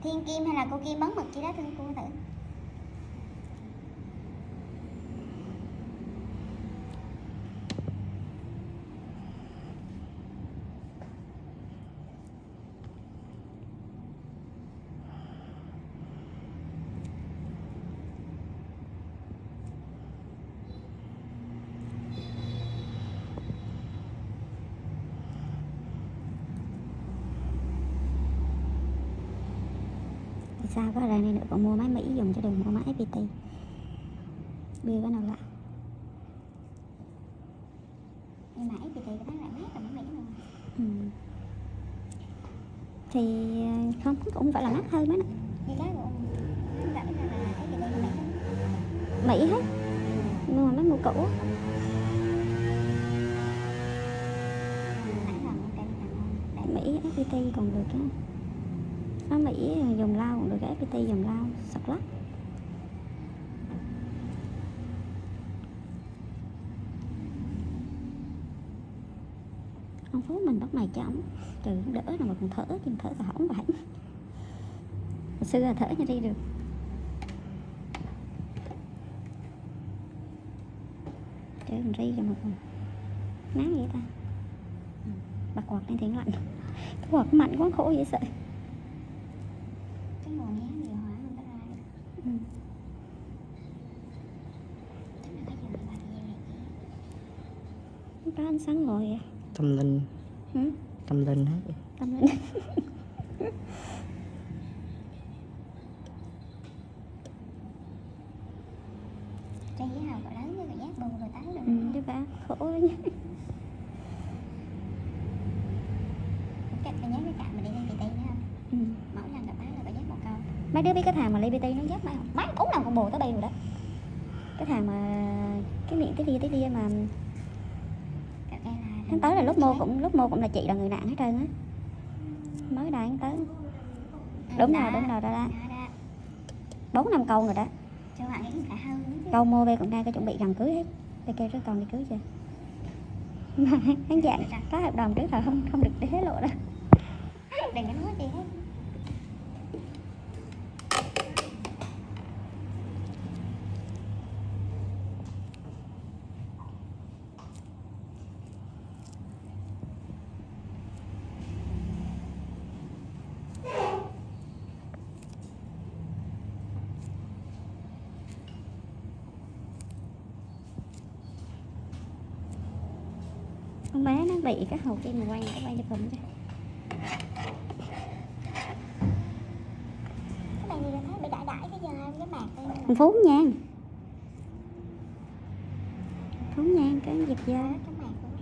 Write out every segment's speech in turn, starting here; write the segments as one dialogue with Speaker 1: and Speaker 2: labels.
Speaker 1: Thiên Kim hay là cô Kim bắn mực chi đó thương cô thử.
Speaker 2: Sao có này nữa, còn mua máy Mỹ dùng cho đừng mua máy FPT. Bia cái nào lạ.
Speaker 1: Nhưng mà FPT cái bán lại mát là máy Mỹ mà.
Speaker 2: Thì không, cũng phải là mắc hơn mấy nè.
Speaker 1: Như cái của ông vậy là FPT là
Speaker 2: Mỹ hết. Nhưng mà mấy mua cũ. Mỹ FPT còn được á. Nó Mỹ dùng lao cũng được, cái FPT dùng lao sọc lắc. Ông Phú mình bắt mày cho ổng trừ đỡ nào mà còn thở, nhưng thở thì hỏng vậy. Hồi xưa là thở như đi được. Trời còn ri cho một nắng vậy ta. Bật quạt lên tiếng lạnh. Cái quạt mạnh quá khổ dễ sợ.
Speaker 1: cái mùa nhé điều hòa mình ta ra. Tức là cái giường bà gì vậy?
Speaker 2: Đó anh sáng ngồi vậy.
Speaker 3: Tâm linh. Tâm linh hết.
Speaker 2: Tâm linh.
Speaker 1: Trang với Hào cỡ lớn với cỡ giác bù rồi tái rồi.
Speaker 2: Chứ ba khổ lắm nha.
Speaker 1: Cách mày nhớ cái cạm mà đi lên PT nữa không? Mỗi lần gặp bác là phải dắt một câu.
Speaker 2: Mấy đứa biết cái thằng mà Ly PT nó dắt mày không? Mấy ống nào con bồ tới bay rồi đó. Cái thằng mà cái miệng tí lia mà hắn tới là lúc mô cũng là chị là người nạn hết trơn á. Mới đây hắn tới. Đúng rồi đó. 4-5 câu rồi đó.
Speaker 1: Cho bạn nghĩ phải hơn nữa chứ.
Speaker 2: Câu mô về còn đang cái chuẩn bị gần cưới hết. Bây kêu rồi còn đi cưới chưa? Mà hắn dạng có hợp đồng trước rồi không được hé lộ đâu.
Speaker 1: Đừng có nói gì hết.
Speaker 2: Con bé nó bị cái hầu tim mà quay cho phùm chứ.
Speaker 1: Cái này gì là thấy bị đại cái giờ cái mạc đây.
Speaker 2: Thằng Phú Nhan. Phú Nhan cái giật dơ.
Speaker 1: Cái mạc của mẹ.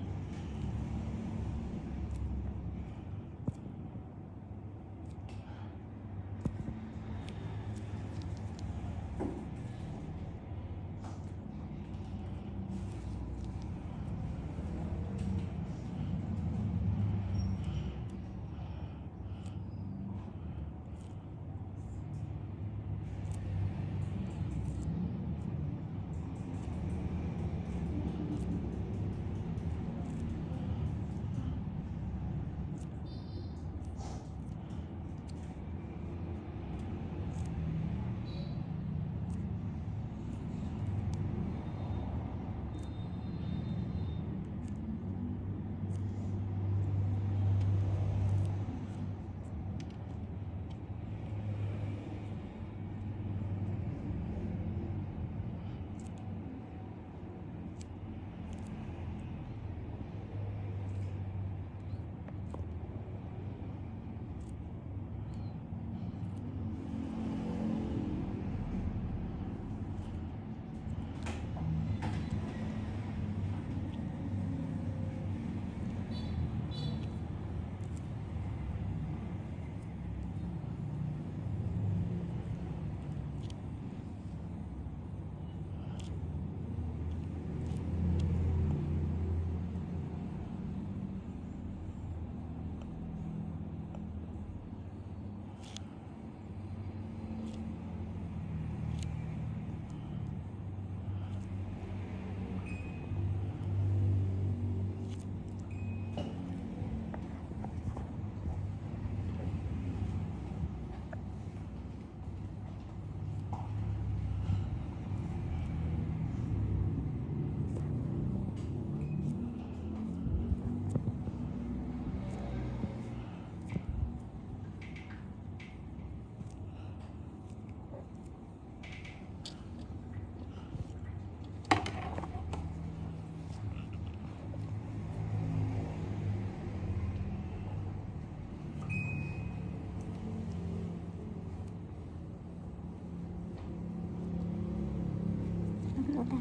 Speaker 2: lỗ tai.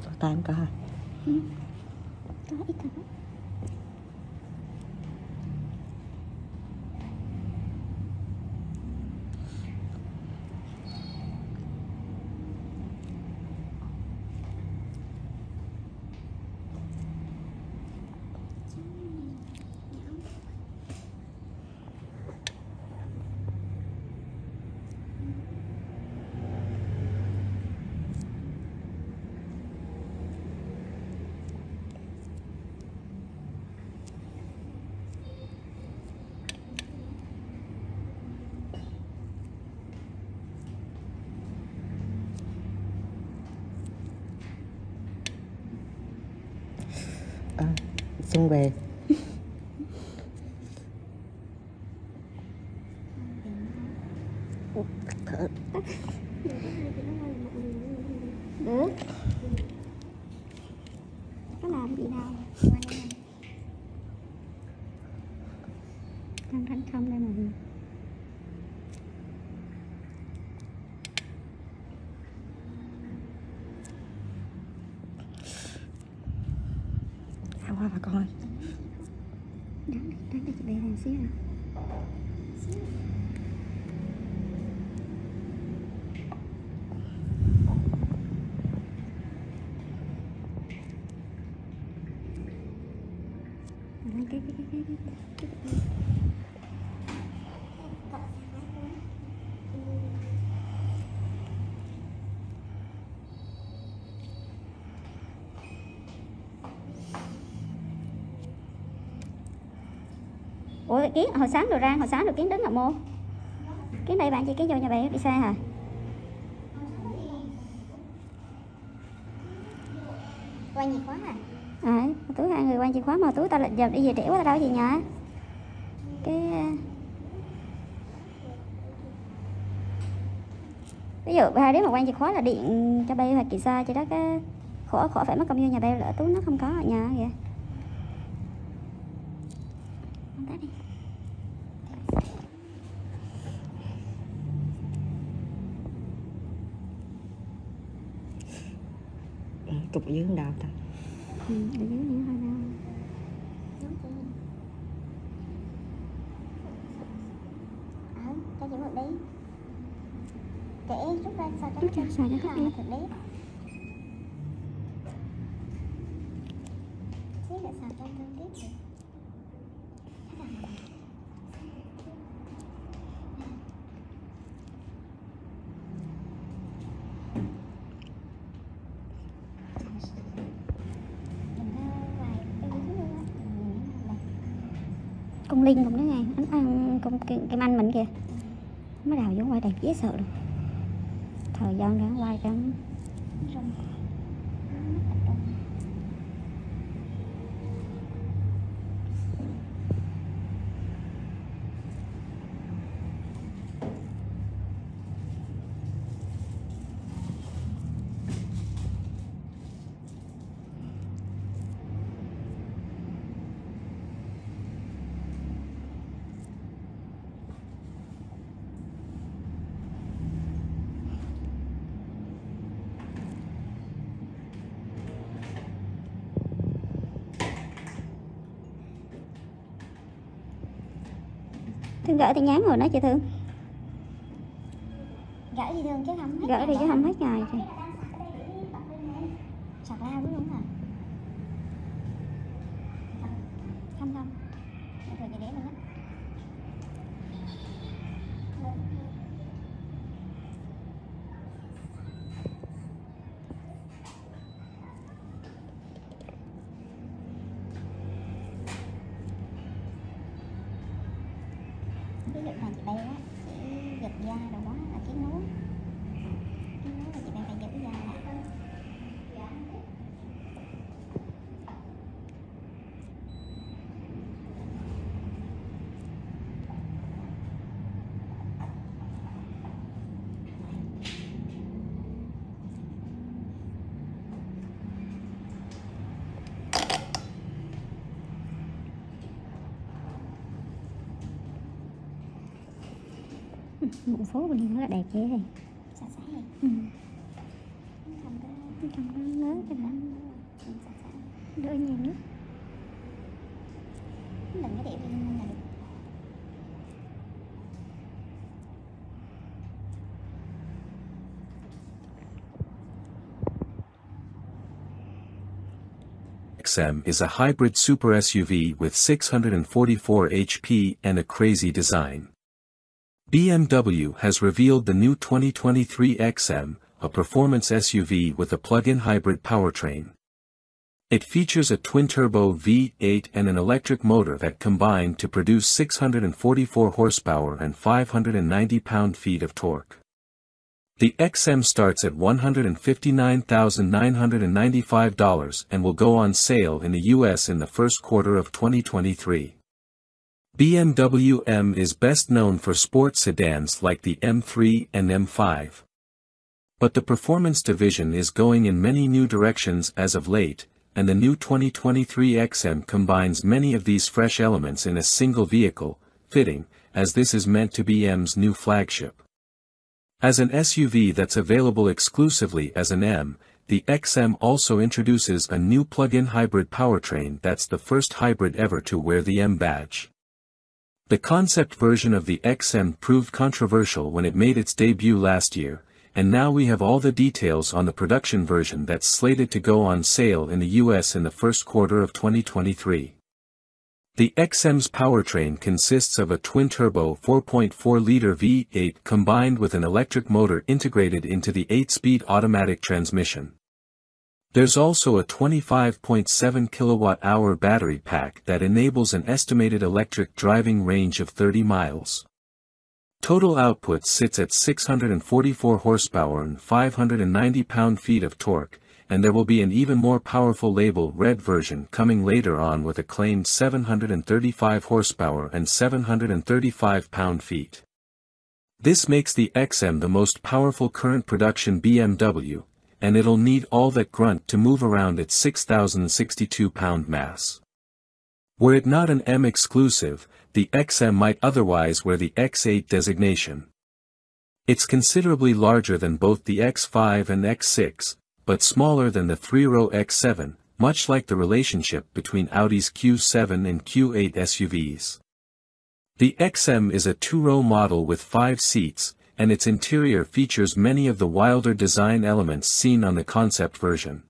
Speaker 3: Lỗ tai em có hả?
Speaker 2: Có ít thôi.
Speaker 3: Xuân về. Thở.
Speaker 2: Được. Có làm gì đâu. Căng thẳng không đây mà.
Speaker 3: Sao qua bà con ơi.
Speaker 2: Đáng để chị bé làm xíu à. Cái. Ủa Kiến hồi sáng rồi Kiến đứng ở mô. Kiến đây bạn chị Kiến vô nhà bé đi xe hả?
Speaker 1: Quay gì khóa à?
Speaker 2: Túi hai người quan chìa khóa mà túi tao giờ đi về trễ quá tao đâu gì nhờ. Cái ví dụ hai đứa mà quan chìa khóa là điện cho bay hoặc kỳ xa cho đó cái khỏi phải mất công vô nhà bay lỡ túi nó không có ở nhà kìa. Không tắt đi.
Speaker 3: Cục ở dưới không đau ta.
Speaker 2: Ở dưới nữa hơi đau.
Speaker 1: Cho chị mượn đi. Kể rút ra sao cho
Speaker 2: Rút ra sao cho
Speaker 1: nó
Speaker 2: đi.
Speaker 1: thật đấy. Chứ lại sao cho thương tiếp được.
Speaker 2: Con Linh cũng đó nghe anh ăn con kim anh mình kìa mới đào giống quay đẹp dễ sợ rồi thời gian ra quay trắng Thương gửi tin nhắn rồi đó chị Thương.
Speaker 1: Gửi đi Thương chứ không hết.
Speaker 2: Gửi đi chứ không hết ngày chị.
Speaker 1: Sạc lao đúng rồi. Không. Rồi chị để mình á. Ví dụ là chị bay á, chị giật da rồi đó là cái nối là chị bay phải giữ da lại.
Speaker 2: Một phố bên nó là đẹp vậy.
Speaker 1: Sạch sẽ.
Speaker 2: Ừ.
Speaker 1: Không có
Speaker 2: Trong đó ngớ cái đã, đỡ nhiều nước.
Speaker 1: Đừng cái đẹp đi là được.
Speaker 4: XM is a hybrid super SUV with 644 HP and a crazy design. BMW has revealed the new 2023 XM, a performance SUV with a plug-in hybrid powertrain. It features a twin-turbo V8 and an electric motor that combine to produce 644 horsepower and 590 pound-feet of torque. The XM starts at $159,995 and will go on sale in the US in the first quarter of 2023. BMW M is best known for sports sedans like the M3 and M5. But the performance division is going in many new directions as of late, and the new 2023 XM combines many of these fresh elements in a single vehicle, fitting, as this is meant to be M's new flagship. As an SUV that's available exclusively as an M, the XM also introduces a new plug-in hybrid powertrain that's the first hybrid ever to wear the M badge. The concept version of the XM proved controversial when it made its debut last year, and now we have all the details on the production version that's slated to go on sale in the US in the first quarter of 2023. The XM's powertrain consists of a twin-turbo 4.4-liter V8 combined with an electric motor integrated into the 8-speed automatic transmission. There's also a 25.7 kilowatt-hour battery pack that enables an estimated electric driving range of 30 miles. Total output sits at 644 horsepower and 590 pound-feet of torque, and there will be an even more powerful Label Red version coming later on with a claimed 735 horsepower and 735 pound-feet. This makes the XM the most powerful current production BMW, and it'll need all that grunt to move around its 6,062 pound mass. Were it not an M exclusive, the XM might otherwise wear the X8 designation. It's considerably larger than both the X5 and X6, but smaller than the three-row X7, much like the relationship between Audi's Q7 and Q8 SUVs. The XM is a two-row model with 5 seats, and its interior features many of the wilder design elements seen on the concept version.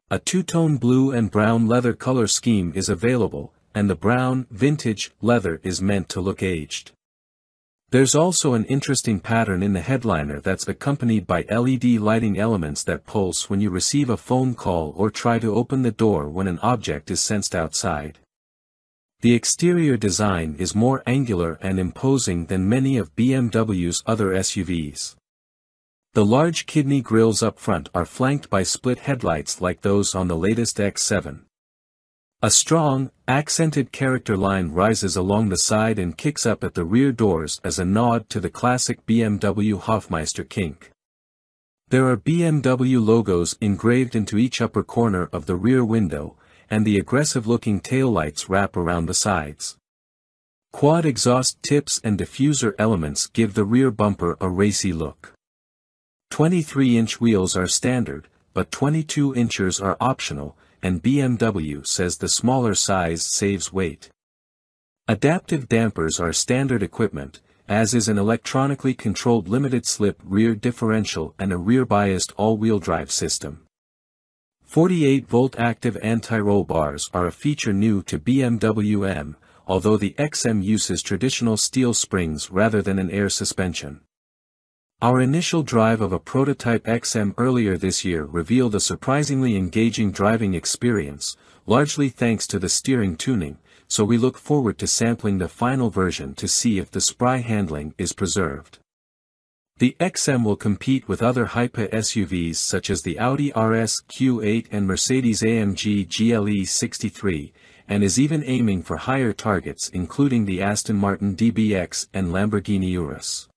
Speaker 4: A two-tone blue and brown leather color scheme is available, and the brown, vintage, leather is meant to look aged. There's also an interesting pattern in the headliner that's accompanied by LED lighting elements that pulse when you receive a phone call or try to open the door when an object is sensed outside. The exterior design is more angular and imposing than many of BMW's other SUVs. The large kidney grilles up front are flanked by split headlights like those on the latest X7. A strong, accented character line rises along the side and kicks up at the rear doors as a nod to the classic BMW Hofmeister kink. There are BMW logos engraved into each upper corner of the rear window, and the aggressive-looking taillights wrap around the sides. Quad exhaust tips and diffuser elements give the rear bumper a racy look. 23-inch wheels are standard, but 22 inches are optional, and BMW says the smaller size saves weight. Adaptive dampers are standard equipment, as is an electronically controlled limited-slip rear differential and a rear-biased all-wheel drive system. 48-volt active anti-roll bars are a feature new to BMW M, although the XM uses traditional steel springs rather than an air suspension. Our initial drive of a prototype XM earlier this year revealed a surprisingly engaging driving experience, largely thanks to the steering tuning, so we look forward to sampling the final version to see if the spry handling is preserved. The XM will compete with other hyper SUVs such as the Audi RS Q8 and Mercedes-AMG GLE 63, and is even aiming for higher targets including the Aston Martin DBX and Lamborghini Urus.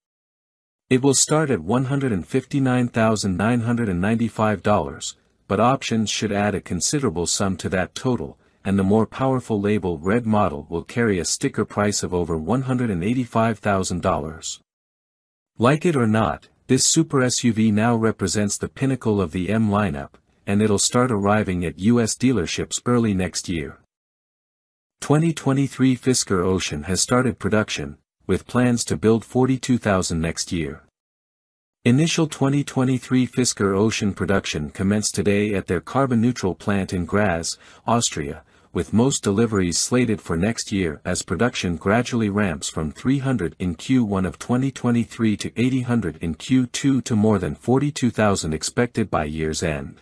Speaker 4: It will start at $159,995, but options should add a considerable sum to that total, and the more powerful Label Red model will carry a sticker price of over $185,000. Like it or not, this super SUV now represents the pinnacle of the M lineup, and it'll start arriving at US dealerships early next year. 2023 Fisker Ocean has started production, with plans to build 42,000 next year. Initial 2023 Fisker Ocean production commenced today at their carbon-neutral plant in Graz, Austria, with most deliveries slated for next year as production gradually ramps from 300 in Q1 of 2023 to 800 in Q2 to more than 42,000 expected by year's end.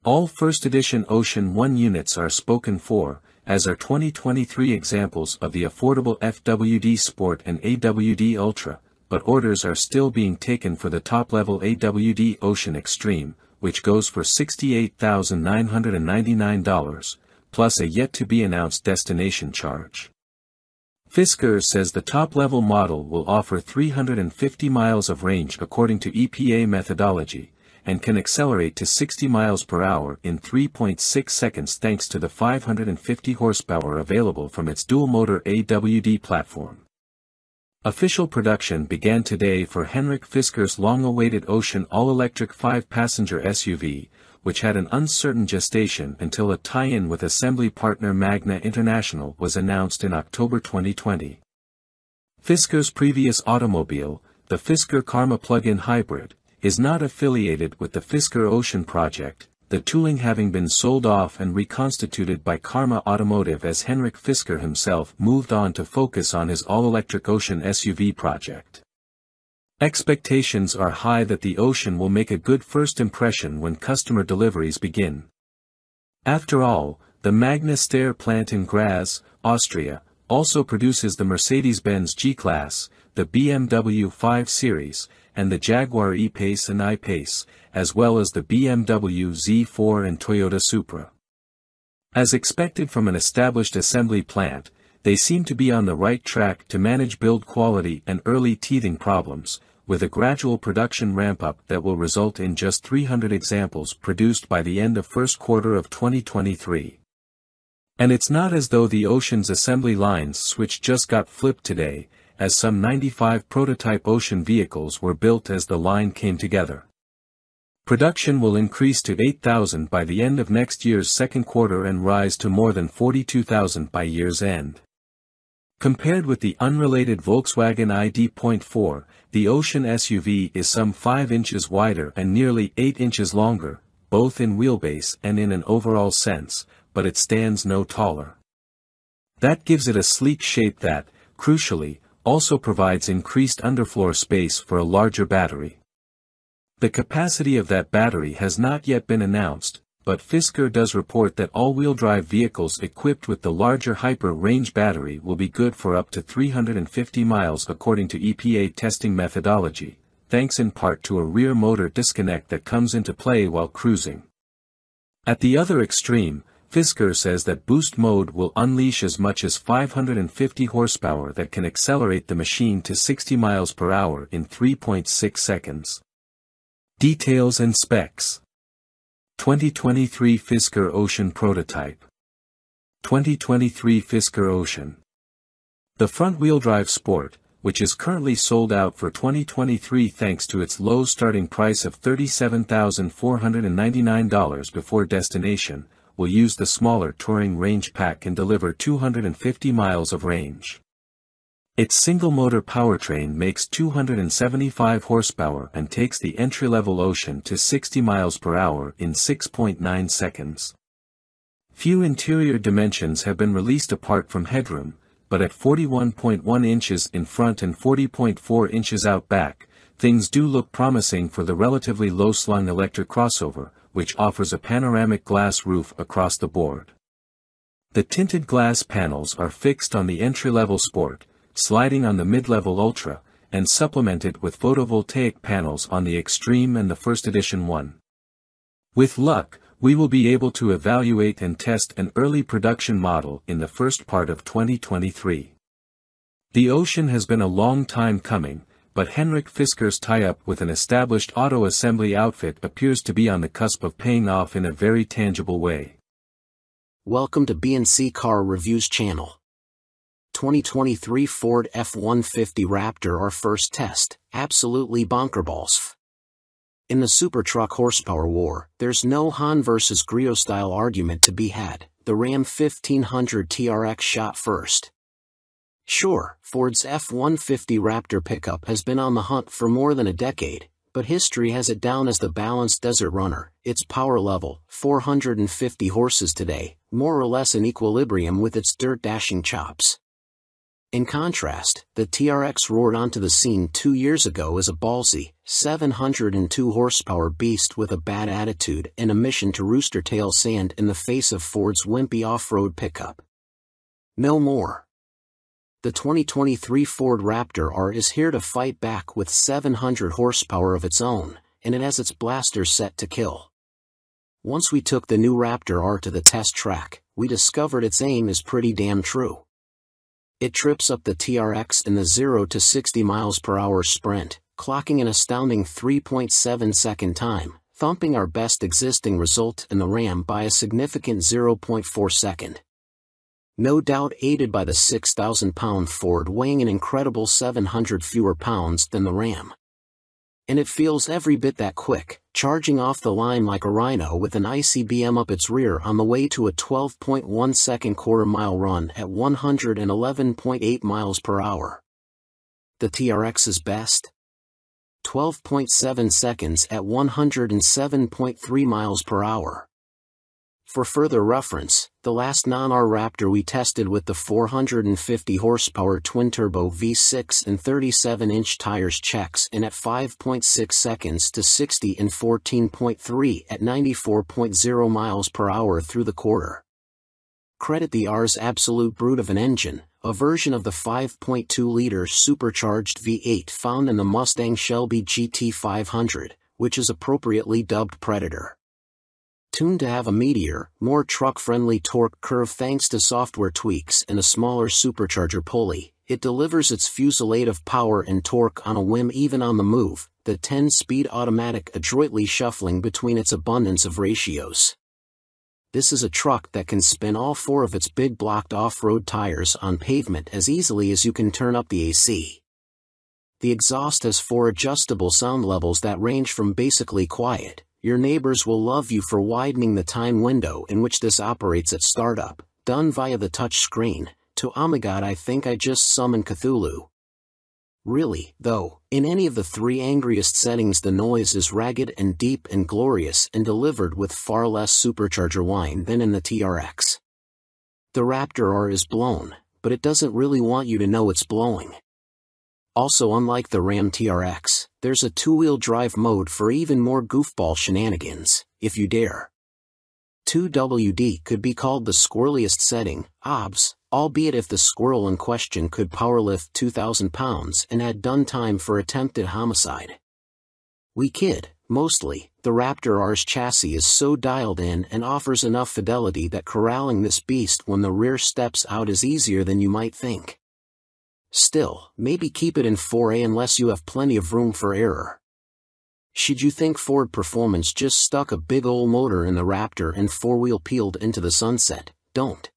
Speaker 4: All first edition Ocean 1 units are spoken for, as are 2023 examples of the affordable FWD Sport and AWD Ultra, but orders are still being taken for the top-level AWD Ocean Extreme, which goes for $68,999, plus a yet-to-be-announced destination charge. Fisker says the top-level model will offer 350 miles of range according to EPA methodology, and can accelerate to 60 miles per hour in 3.6 seconds thanks to the 550 horsepower available from its dual-motor AWD platform. Official production began today for Henrik Fisker's long-awaited Ocean all-electric 5-passenger SUV, which had an uncertain gestation until a tie-in with assembly partner Magna International was announced in October 2020. Fisker's previous automobile, the Fisker Karma plug-in hybrid, is not affiliated with the Fisker Ocean project, the tooling having been sold off and reconstituted by Karma Automotive as Henrik Fisker himself moved on to focus on his all-electric Ocean SUV project. Expectations are high that the Ocean will make a good first impression when customer deliveries begin. After all, the Magna Steyr plant in Graz, Austria, also produces the Mercedes-Benz G-Class, the BMW 5 Series, and the Jaguar E-Pace and I-Pace, as well as the BMW Z4 and Toyota Supra. As expected from an established assembly plant, they seem to be on the right track to manage build quality and early teething problems, with a gradual production ramp-up that will result in just 300 examples produced by the end of first quarter of 2023. And it's not as though the Ocean's assembly line's switch just got flipped today, as some 95 prototype Ocean vehicles were built as the line came together. Production will increase to 8,000 by the end of next year's second quarter and rise to more than 42,000 by year's end. Compared with the unrelated Volkswagen ID.4, the Ocean SUV is some 5 inches wider and nearly 8 inches longer, both in wheelbase and in an overall sense, but it stands no taller. That gives it a sleek shape that, crucially, also provides increased underfloor space for a larger battery. The capacity of that battery has not yet been announced, but Fisker does report that all-wheel drive vehicles equipped with the larger hyper-range battery will be good for up to 350 miles according to EPA testing methodology, thanks in part to a rear motor disconnect that comes into play while cruising. At the other extreme, Fisker says that boost mode will unleash as much as 550 horsepower that can accelerate the machine to 60 miles per hour in 3.6 seconds. Details and specs. 2023 Fisker Ocean prototype. 2023 Fisker Ocean. The front-wheel drive Sport, which is currently sold out for 2023 thanks to its low starting price of $37,499 before destination, will use the smaller Touring Range Pack and deliver 250 miles of range. Its single-motor powertrain makes 275 horsepower and takes the entry-level Ocean to 60 miles per hour in 6.9 seconds. Few interior dimensions have been released apart from headroom, but at 41.1 inches in front and 40.4 inches out back, things do look promising for the relatively low-slung electric crossover, which offers a panoramic glass roof across the board. The tinted glass panels are fixed on the entry-level Sport, sliding on the mid-level Ultra, and supplemented with photovoltaic panels on the Extreme and the First Edition 1. With luck, we will be able to evaluate and test an early production model in the first part of 2023. The Ocean has been a long time coming, but Henrik Fisker's tie-up with an established auto assembly outfit appears to be on the cusp of paying off in a very tangible way.
Speaker 5: Welcome to BNC Car Reviews channel. 2023 Ford F-150 Raptor R first test, absolutely bonkerballs. In the supertruck horsepower war, there's no Han versus Griot style argument to be had. The Ram 1500 TRX shot first. Sure, Ford's F-150 Raptor pickup has been on the hunt for more than a decade, but history has it down as the balanced desert runner. Its power level, 450 horses today, more or less in equilibrium with its dirt-dashing chops. In contrast, the TRX roared onto the scene 2 years ago as a ballsy, 702 horsepower beast with a bad attitude and a mission to rooster tail sand in the face of Ford's wimpy off-road pickup. No more. The 2023 Ford Raptor R is here to fight back with 700 horsepower of its own, and it has its blasters set to kill. Once we took the new Raptor R to the test track, we discovered its aim is pretty damn true. It trips up the TRX in the 0 to 60 miles per hour sprint, clocking an astounding 3.7 second time, thumping our best existing result in the Ram by a significant 0.4 second. No doubt aided by the 6,000-pound Ford weighing an incredible 700 fewer pounds than the Ram. And it feels every bit that quick, charging off the line like a rhino with an ICBM up its rear on the way to a 12.1 second quarter-mile run at 111.8 miles per hour. The TRX's best? 12.7 seconds at 107.3 miles per hour. For further reference, the last non-R Raptor we tested with the 450 horsepower twin-turbo V6 and 37-inch tires checks in at 5.6 seconds to 60 in 14.3 at 94.0 miles per hour through the quarter. Credit the R's absolute brute of an engine, a version of the 5.2-liter supercharged V8 found in the Mustang Shelby GT500, which is appropriately dubbed Predator. Tuned to have a meatier, more truck-friendly torque curve thanks to software tweaks and a smaller supercharger pulley, it delivers its fusillade of power and torque on a whim even on the move, the 10-speed automatic adroitly shuffling between its abundance of ratios. This is a truck that can spin all four of its big blocked off-road tires on pavement as easily as you can turn up the AC. The exhaust has 4 adjustable sound levels that range from basically quiet, your neighbors will love you for widening the time window in which this operates at startup, done via the touch screen, to oh my god I think I just summoned Cthulhu. Really, though, in any of the 3 angriest settings the noise is ragged and deep and glorious and delivered with far less supercharger whine than in the TRX. The Raptor R is blown, but it doesn't really want you to know it's blowing. Also, unlike the Ram TRX, there's a 2-wheel drive mode for even more goofball shenanigans, if you dare. 2WD could be called the squirreliest setting, obs, albeit if the squirrel in question could powerlift 2,000 pounds and had done time for attempted homicide. We kid, mostly, the Raptor R's chassis is so dialed in and offers enough fidelity that corralling this beast when the rear steps out is easier than you might think. Still, maybe keep it in 4A unless you have plenty of room for error. Should you think Ford Performance just stuck a big ol' motor in the Raptor and 4-wheel peeled into the sunset, don't.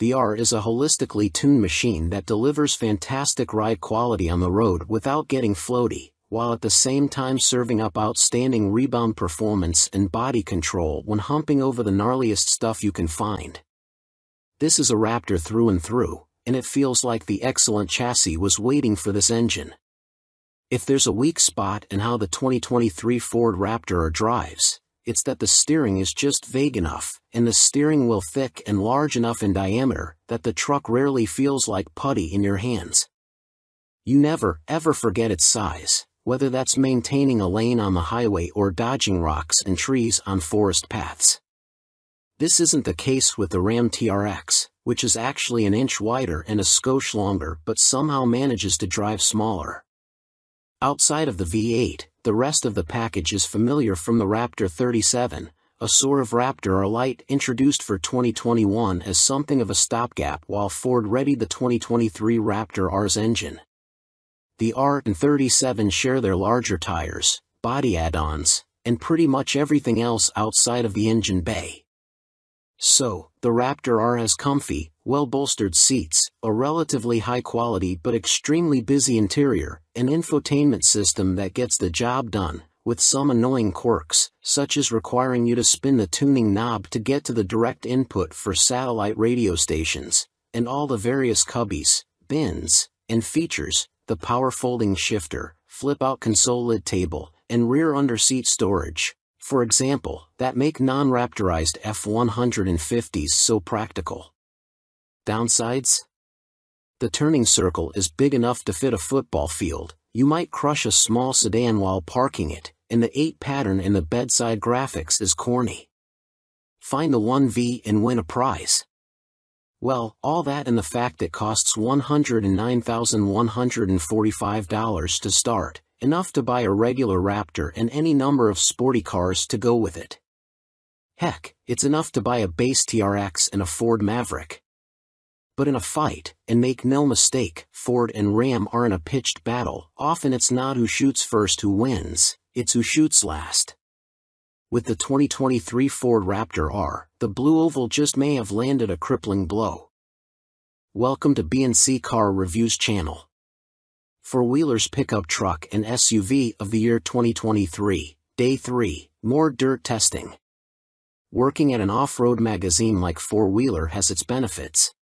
Speaker 5: The R is a holistically tuned machine that delivers fantastic ride quality on the road without getting floaty, while at the same time serving up outstanding rebound performance and body control when humping over the gnarliest stuff you can find. This is a Raptor through and through, and it feels like the excellent chassis was waiting for this engine. If there's a weak spot in how the 2023 Ford Raptor R drives, it's that the steering is just vague enough, and the steering wheel thick and large enough in diameter that the truck rarely feels like putty in your hands. You never, ever forget its size, whether that's maintaining a lane on the highway or dodging rocks and trees on forest paths. This isn't the case with the Ram TRX, which is actually an inch wider and a skosh longer but somehow manages to drive smaller. Outside of the V8, the rest of the package is familiar from the Raptor 37, a sort of Raptor R Lite introduced for 2021 as something of a stopgap while Ford readied the 2023 Raptor R's engine. The R and 37 share their larger tires, body add-ons, and pretty much everything else outside of the engine bay. So, the Raptor R has comfy, well-bolstered seats, a relatively high-quality but extremely busy interior, an infotainment system that gets the job done, with some annoying quirks, such as requiring you to spin the tuning knob to get to the direct input for satellite radio stations, and all the various cubbies, bins, and features, the power folding shifter, flip-out console lid table, and rear under-seat storage, for example, that make non-Raptorized F-150s so practical. Downsides? The turning circle is big enough to fit a football field. You might crush a small sedan while parking it, and the 8 pattern in the bedside graphics is corny. Find the 1V and win a prize. Well, all that and the fact it costs $109,145 to start, enough to buy a regular Raptor and any number of sporty cars to go with it. Heck, it's enough to buy a base TRX and a Ford Maverick. But in a fight, and make no mistake, Ford and Ram are in a pitched battle. Often it's not who shoots first who wins, it's who shoots last. With the 2023 Ford Raptor R, the blue oval just may have landed a crippling blow. Welcome to BNC Car Reviews channel. Four-wheelers pickup truck and SUV of the year 2023, Day 3, more dirt testing. Working at an off-road magazine like Four-Wheeler has its benefits.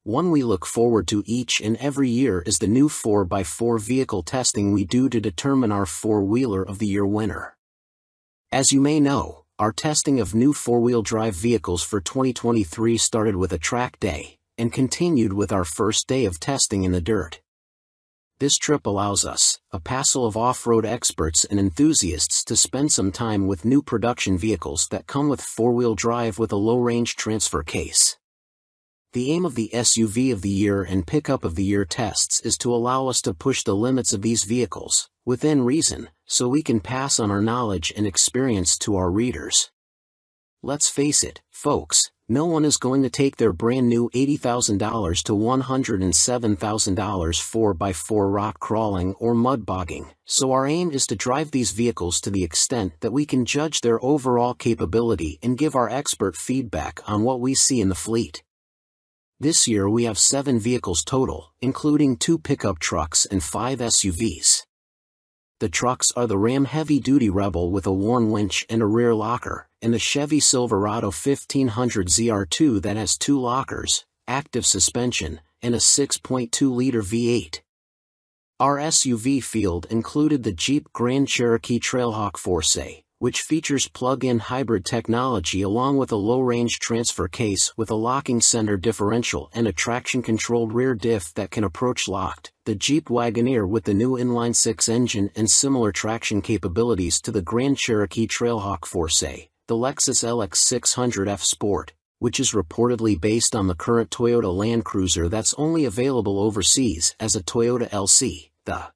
Speaker 5: One we look forward to each and every year is the new 4x4 vehicle testing we do to determine our Four-Wheeler of the Year winner. As you may know, our testing of new four-wheel drive vehicles for 2023 started with a track day, and continued with our first day of testing in the dirt. This trip allows us, a passel of off-road experts and enthusiasts, to spend some time with new production vehicles that come with four-wheel drive with a low-range transfer case. The aim of the SUV of the Year and Pickup of the Year tests is to allow us to push the limits of these vehicles, within reason, so we can pass on our knowledge and experience to our readers. Let's face it, folks, no one is going to take their brand new $80,000 to $107,000 4x4 rock crawling or mud bogging, so our aim is to drive these vehicles to the extent that we can judge their overall capability and give our expert feedback on what we see in the fleet. This year we have 7 vehicles total, including 2 pickup trucks and 5 SUVs. The trucks are the Ram heavy-duty Rebel with a Warn winch and a rear locker, and the Chevy Silverado 1500 ZR2 that has 2 lockers, active suspension, and a 6.2-liter V8. Our SUV field included the Jeep Grand Cherokee Trailhawk Force, which features plug-in hybrid technology along with a low-range transfer case with a locking center differential and a traction-controlled rear diff that can approach locked, the Jeep Wagoneer with the new inline-6 engine and similar traction capabilities to the Grand Cherokee Trailhawk Force, the Lexus LX 600F Sport, which is reportedly based on the current Toyota Land Cruiser that's only available overseas as a Toyota LC, the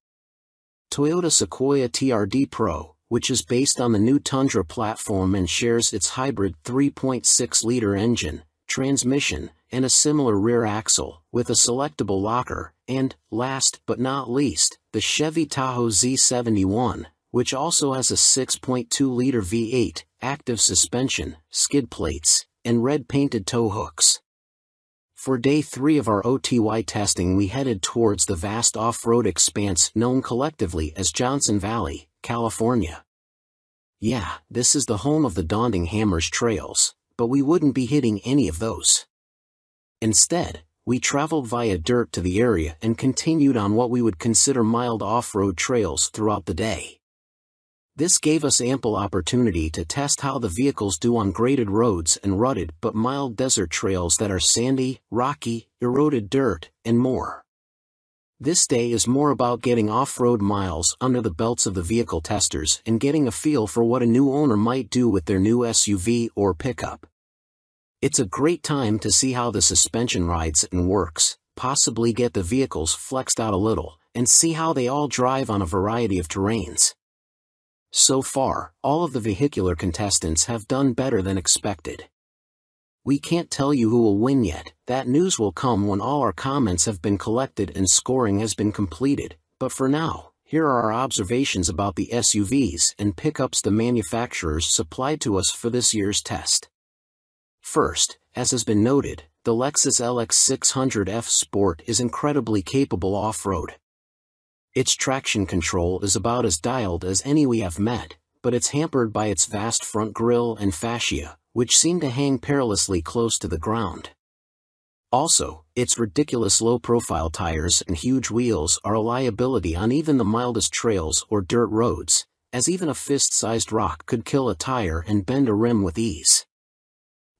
Speaker 5: Toyota Sequoia TRD Pro, which is based on the new Tundra platform and shares its hybrid 3.6-liter engine, transmission, and a similar rear axle, with a selectable locker, and, last but not least, the Chevy Tahoe Z71, which also has a 6.2-liter V8, active suspension, skid plates, and red-painted tow hooks. For Day 3 of our OTY testing we headed towards the vast off-road expanse known collectively as Johnson Valley, California. Yeah, this is the home of the Daunting Hammers trails, but we wouldn't be hitting any of those. Instead, we traveled via dirt to the area and continued on what we would consider mild off-road trails throughout the day. This gave us ample opportunity to test how the vehicles do on graded roads and rutted but mild desert trails that are sandy, rocky, eroded dirt, and more. This day is more about getting off-road miles under the belts of the vehicle testers and getting a feel for what a new owner might do with their new SUV or pickup. It's a great time to see how the suspension rides and works, possibly get the vehicles flexed out a little, and see how they all drive on a variety of terrains. So far, all of the vehicular contestants have done better than expected. We can't tell you who will win yet, that news will come when all our comments have been collected and scoring has been completed, but for now, here are our observations about the SUVs and pickups the manufacturers supplied to us for this year's test. First, as has been noted, the Lexus LX600F Sport is incredibly capable off-road. Its traction control is about as dialed as any we have met, but it's hampered by its vast front grille and fascia, which seem to hang perilously close to the ground. Also, its ridiculous low-profile tires and huge wheels are a liability on even the mildest trails or dirt roads, as even a fist-sized rock could kill a tire and bend a rim with ease.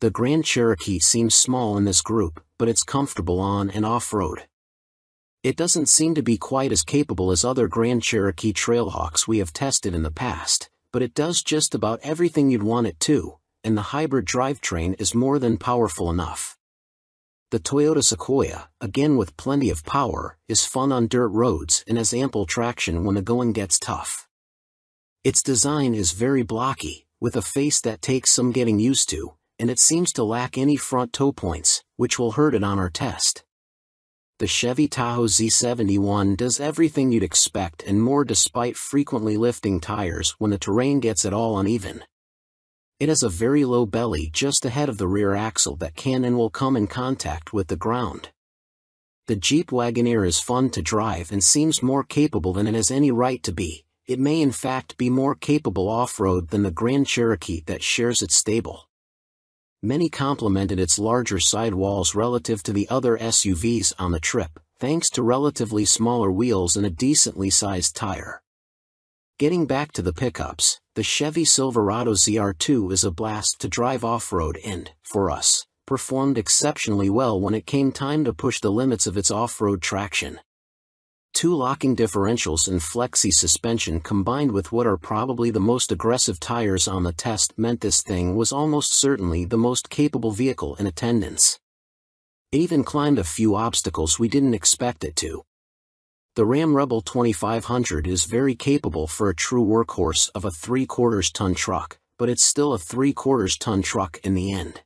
Speaker 5: The Grand Cherokee seems small in this group, but it's comfortable on and off-road. It doesn't seem to be quite as capable as other Grand Cherokee Trailhawks we have tested in the past, but it does just about everything you'd want it to, and the hybrid drivetrain is more than powerful enough. The Toyota Sequoia, again with plenty of power, is fun on dirt roads and has ample traction when the going gets tough. Its design is very blocky, with a face that takes some getting used to, and it seems to lack any front toe points, which will hurt it on our test. The Chevy Tahoe Z71 does everything you'd expect and more despite frequently lifting tires when the terrain gets at all uneven. It has a very low belly just ahead of the rear axle that can and will come in contact with the ground. The Jeep Wagoneer is fun to drive and seems more capable than it has any right to be. It may in fact be more capable off-road than the Grand Cherokee that shares its stable. Many complimented its larger sidewalls relative to the other SUVs on the trip, thanks to relatively smaller wheels and a decently sized tire. Getting back to the pickups, the Chevy Silverado ZR2 is a blast to drive off-road and, for us, performed exceptionally well when it came time to push the limits of its off-road traction. Two locking differentials and flexi suspension combined with what are probably the most aggressive tires on the test meant this thing was almost certainly the most capable vehicle in attendance. It even climbed a few obstacles we didn't expect it to. The Ram Rebel 2500 is very capable for a true workhorse of a 3/4 ton truck, but it's still a 3/4 ton truck in the end.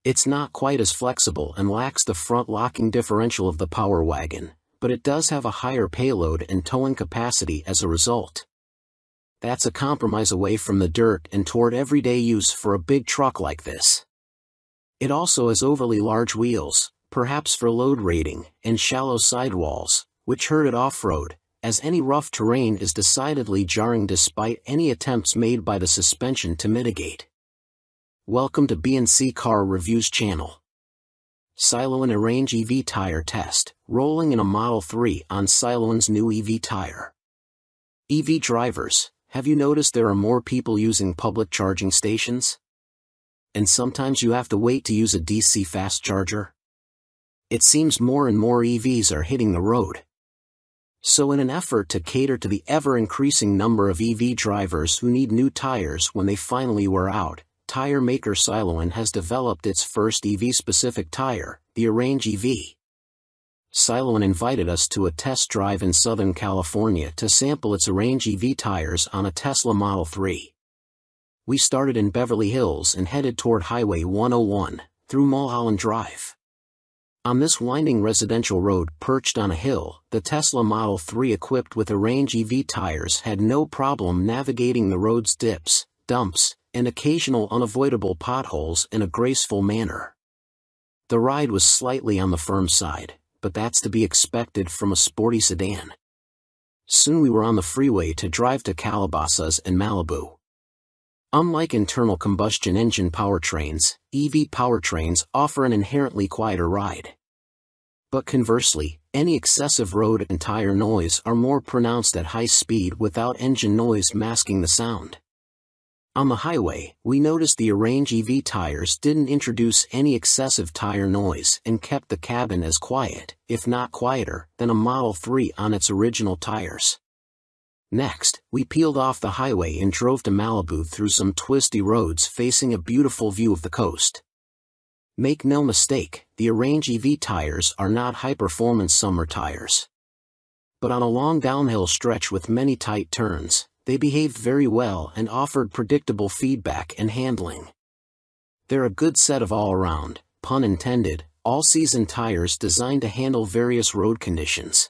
Speaker 5: It's not quite as flexible and lacks the front locking differential of the Power Wagon, but it does have a higher payload and towing capacity as a result. That's a compromise away from the dirt and toward everyday use for a big truck like this. It also has overly large wheels, perhaps for load rating, and shallow sidewalls, which hurt it off-road, as any rough terrain is decidedly jarring despite any attempts made by the suspension to mitigate. Welcome to B&C Car Reviews channel. Siloan Arrange EV Tire Test, rolling in a Model 3 on Siloan's new EV tire. EV drivers, have you noticed there are more people using public charging stations? And sometimes you have to wait to use a DC fast charger? It seems more and more EVs are hitting the road. So in an effort to cater to the ever-increasing number of EV drivers who need new tires when they finally wear out, tire maker Siloan has developed its first EV-specific tire, the Arrange EV. Siloan invited us to a test drive in Southern California to sample its Arrange EV tires on a Tesla Model 3. We started in Beverly Hills and headed toward Highway 101, through Mulholland Drive. On this winding residential road perched on a hill, the Tesla Model 3 equipped with Arrange EV tires had no problem navigating the road's dips, dumps, and occasional unavoidable potholes in a graceful manner. The ride was slightly on the firm side, but that's to be expected from a sporty sedan. Soon we were on the freeway to drive to Calabasas and Malibu. Unlike internal combustion engine powertrains, EV powertrains offer an inherently quieter ride. But conversely, any excessive road and tire noise are more pronounced at high speed without engine noise masking the sound. On the highway, we noticed the Arrange EV tires didn't introduce any excessive tire noise and kept the cabin as quiet, if not quieter, than a Model 3 on its original tires. Next, we peeled off the highway and drove to Malibu through some twisty roads facing a beautiful view of the coast. Make no mistake, the Arrange EV tires are not high-performance summer tires. But on a long downhill stretch with many tight turns, they behaved very well and offered predictable feedback and handling. They're a good set of all-around, pun intended, all-season tires designed to handle various road conditions.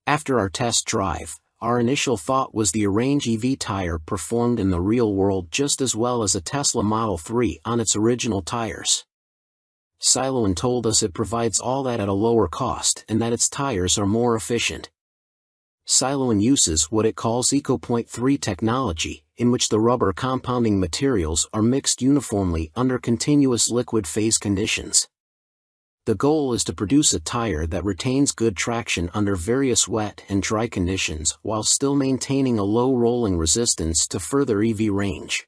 Speaker 5: After our test drive, our initial thought was the Arrange EV tire performed in the real world just as well as a Tesla Model 3 on its original tires. Siloan told us it provides all that at a lower cost and that its tires are more efficient. Siloan uses what it calls EcoPoint 3 technology, in which the rubber compounding materials are mixed uniformly under continuous liquid phase conditions. The goal is to produce a tire that retains good traction under various wet and dry conditions while still maintaining a low rolling resistance to further EV range.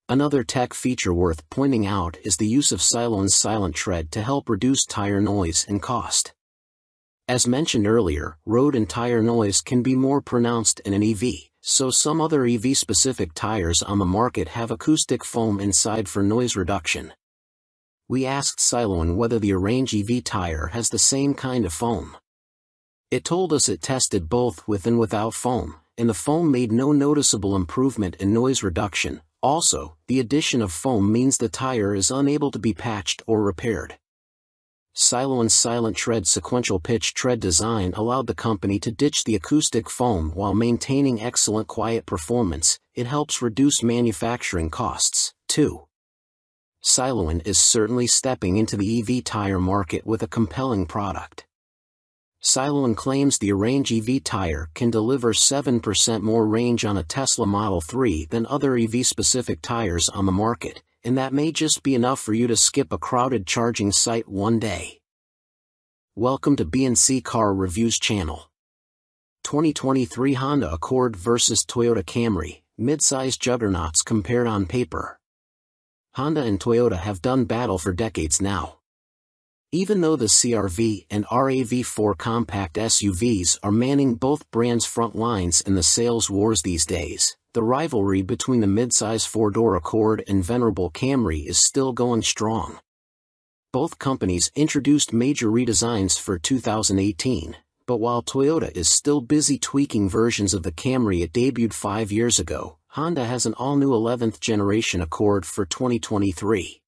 Speaker 5: Another tech feature worth pointing out is the use of Siloan's Silent Tread to help reduce tire noise and cost. As mentioned earlier, road and tire noise can be more pronounced in an EV, so some other EV-specific tires on the market have acoustic foam inside for noise reduction. We asked Siloan whether the Arrange EV tire has the same kind of foam. It told us it tested both with and without foam, and the foam made no noticeable improvement in noise reduction. Also, the addition of foam means the tire is unable to be patched or repaired. Siloan's Silent Tread sequential pitch tread design allowed the company to ditch the acoustic foam while maintaining excellent quiet performance. It helps reduce manufacturing costs, too. Siloan is certainly stepping into the EV tire market with a compelling product. Siloan claims the Arrange EV tire can deliver 7% more range on a Tesla Model 3 than other EV-specific tires on the market, and that may just be enough for you to skip a crowded charging site one day. Welcome to B&C Car Reviews channel. 2023 Honda Accord vs Toyota Camry, mid-size juggernauts compared on paper. Honda and Toyota have done battle for decades now. Even though the CR-V and RAV4 compact SUVs are manning both brands' front lines in the sales wars these days, the rivalry between the midsize four-door Accord and venerable Camry is still going strong. Both companies introduced major redesigns for 2018, but while Toyota is still busy tweaking versions of the Camry it debuted 5 years ago, Honda has an all-new 11th generation Accord for 2023.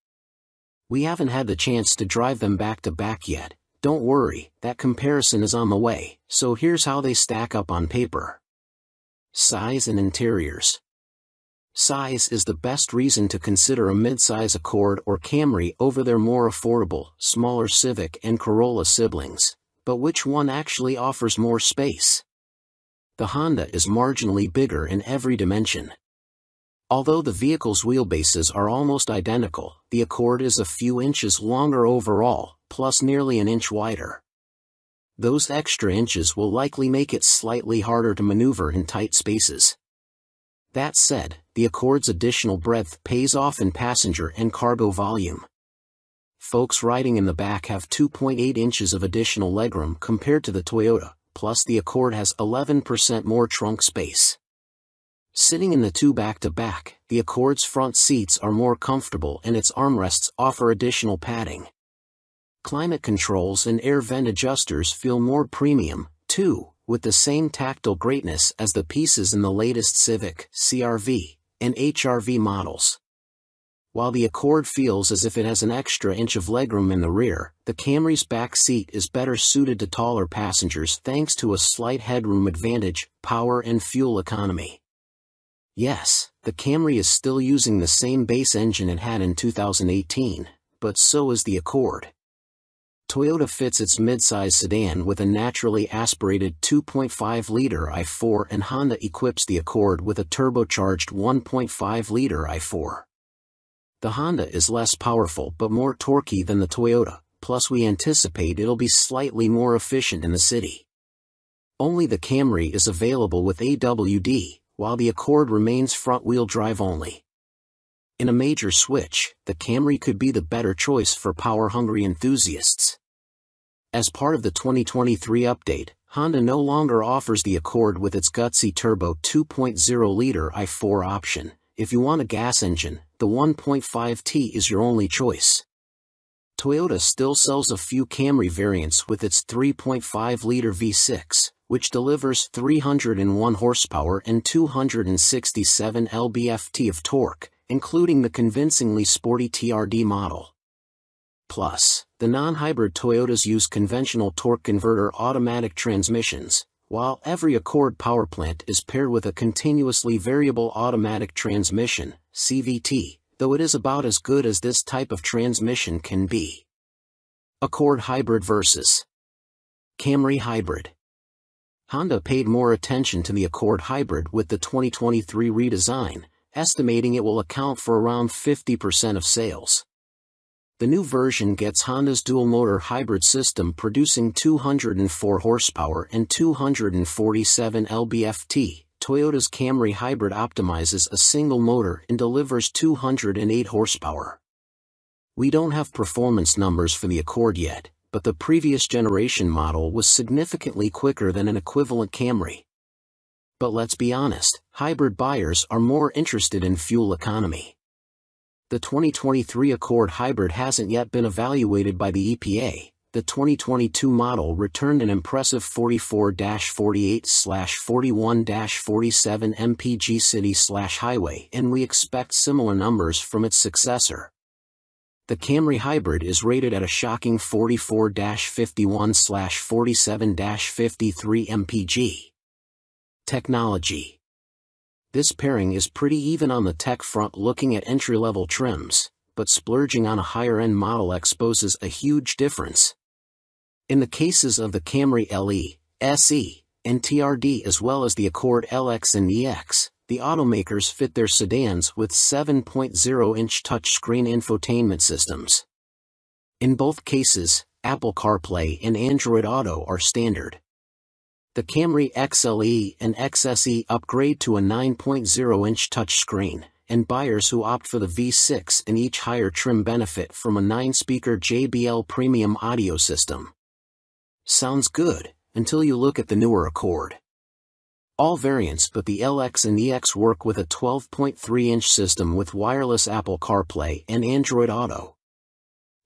Speaker 5: We haven't had the chance to drive them back-to-back yet. Don't worry, that comparison is on the way, so here's how they stack up on paper. Size and interiors. Size is the best reason to consider a midsize Accord or Camry over their more affordable, smaller Civic and Corolla siblings. But which one actually offers more space? The Honda is marginally bigger in every dimension. Although the vehicle's wheelbases are almost identical, the Accord is a few inches longer overall, plus nearly an inch wider. Those extra inches will likely make it slightly harder to maneuver in tight spaces. That said, the Accord's additional breadth pays off in passenger and cargo volume. Folks riding in the back have 2.8 inches of additional legroom compared to the Toyota, plus the Accord has 11% more trunk space. Sitting in the two back-to-back, the Accord's front seats are more comfortable and its armrests offer additional padding. Climate controls and air vent adjusters feel more premium, too, with the same tactile greatness as the pieces in the latest Civic, CR-V, and HR-V models. While the Accord feels as if it has an extra inch of legroom in the rear, the Camry's back seat is better suited to taller passengers thanks to a slight headroom advantage, power and fuel economy. Yes, the Camry is still using the same base engine it had in 2018, but so is the Accord. Toyota fits its midsize sedan with a naturally aspirated 2.5-liter i4 and Honda equips the Accord with a turbocharged 1.5-liter i4. The Honda is less powerful but more torquey than the Toyota, plus we anticipate it'll be slightly more efficient in the city. Only the Camry is available with AWD, while the Accord remains front-wheel drive only. In a major switch, the Camry could be the better choice for power-hungry enthusiasts. As part of the 2023 update, Honda no longer offers the Accord with its gutsy turbo 2.0-liter i4 option. If you want a gas engine, the 1.5T is your only choice. Toyota still sells a few Camry variants with its 3.5-liter V6, which delivers 301 horsepower and 267 lb-ft of torque, including the convincingly sporty TRD model. Plus, the non-hybrid Toyotas use conventional torque converter automatic transmissions, while every Accord powerplant is paired with a continuously variable automatic transmission, CVT, though it is about as good as this type of transmission can be. Accord Hybrid vs. Camry Hybrid. Honda paid more attention to the Accord Hybrid with the 2023 redesign, estimating it will account for around 50% of sales. The new version gets Honda's dual-motor hybrid system producing 204 horsepower and 247 lb-ft. Toyota's Camry Hybrid optimizes a single motor and delivers 208 horsepower. We don't have performance numbers for the Accord yet, but the previous generation model was significantly quicker than an equivalent Camry. But let's be honest, hybrid buyers are more interested in fuel economy. The 2023 Accord Hybrid hasn't yet been evaluated by the EPA. The 2022 model returned an impressive 44-48/41-47 mpg city/highway, and we expect similar numbers from its successor. The Camry Hybrid is rated at a shocking 44-51/47-53 mpg. Technology. This pairing is pretty even on the tech front looking at entry-level trims, but splurging on a higher-end model exposes a huge difference. In the cases of the Camry LE, SE, and TRD as well as the Accord LX and EX, the automakers fit their sedans with 7.0-inch touchscreen infotainment systems. In both cases, Apple CarPlay and Android Auto are standard. The Camry XLE and XSE upgrade to a 9.0-inch touchscreen, and buyers who opt for the V6 in each higher trim benefit from a 9-speaker JBL premium audio system. Sounds good, until you look at the newer Accord. All variants but the LX and EX work with a 12.3-inch system with wireless Apple CarPlay and Android Auto.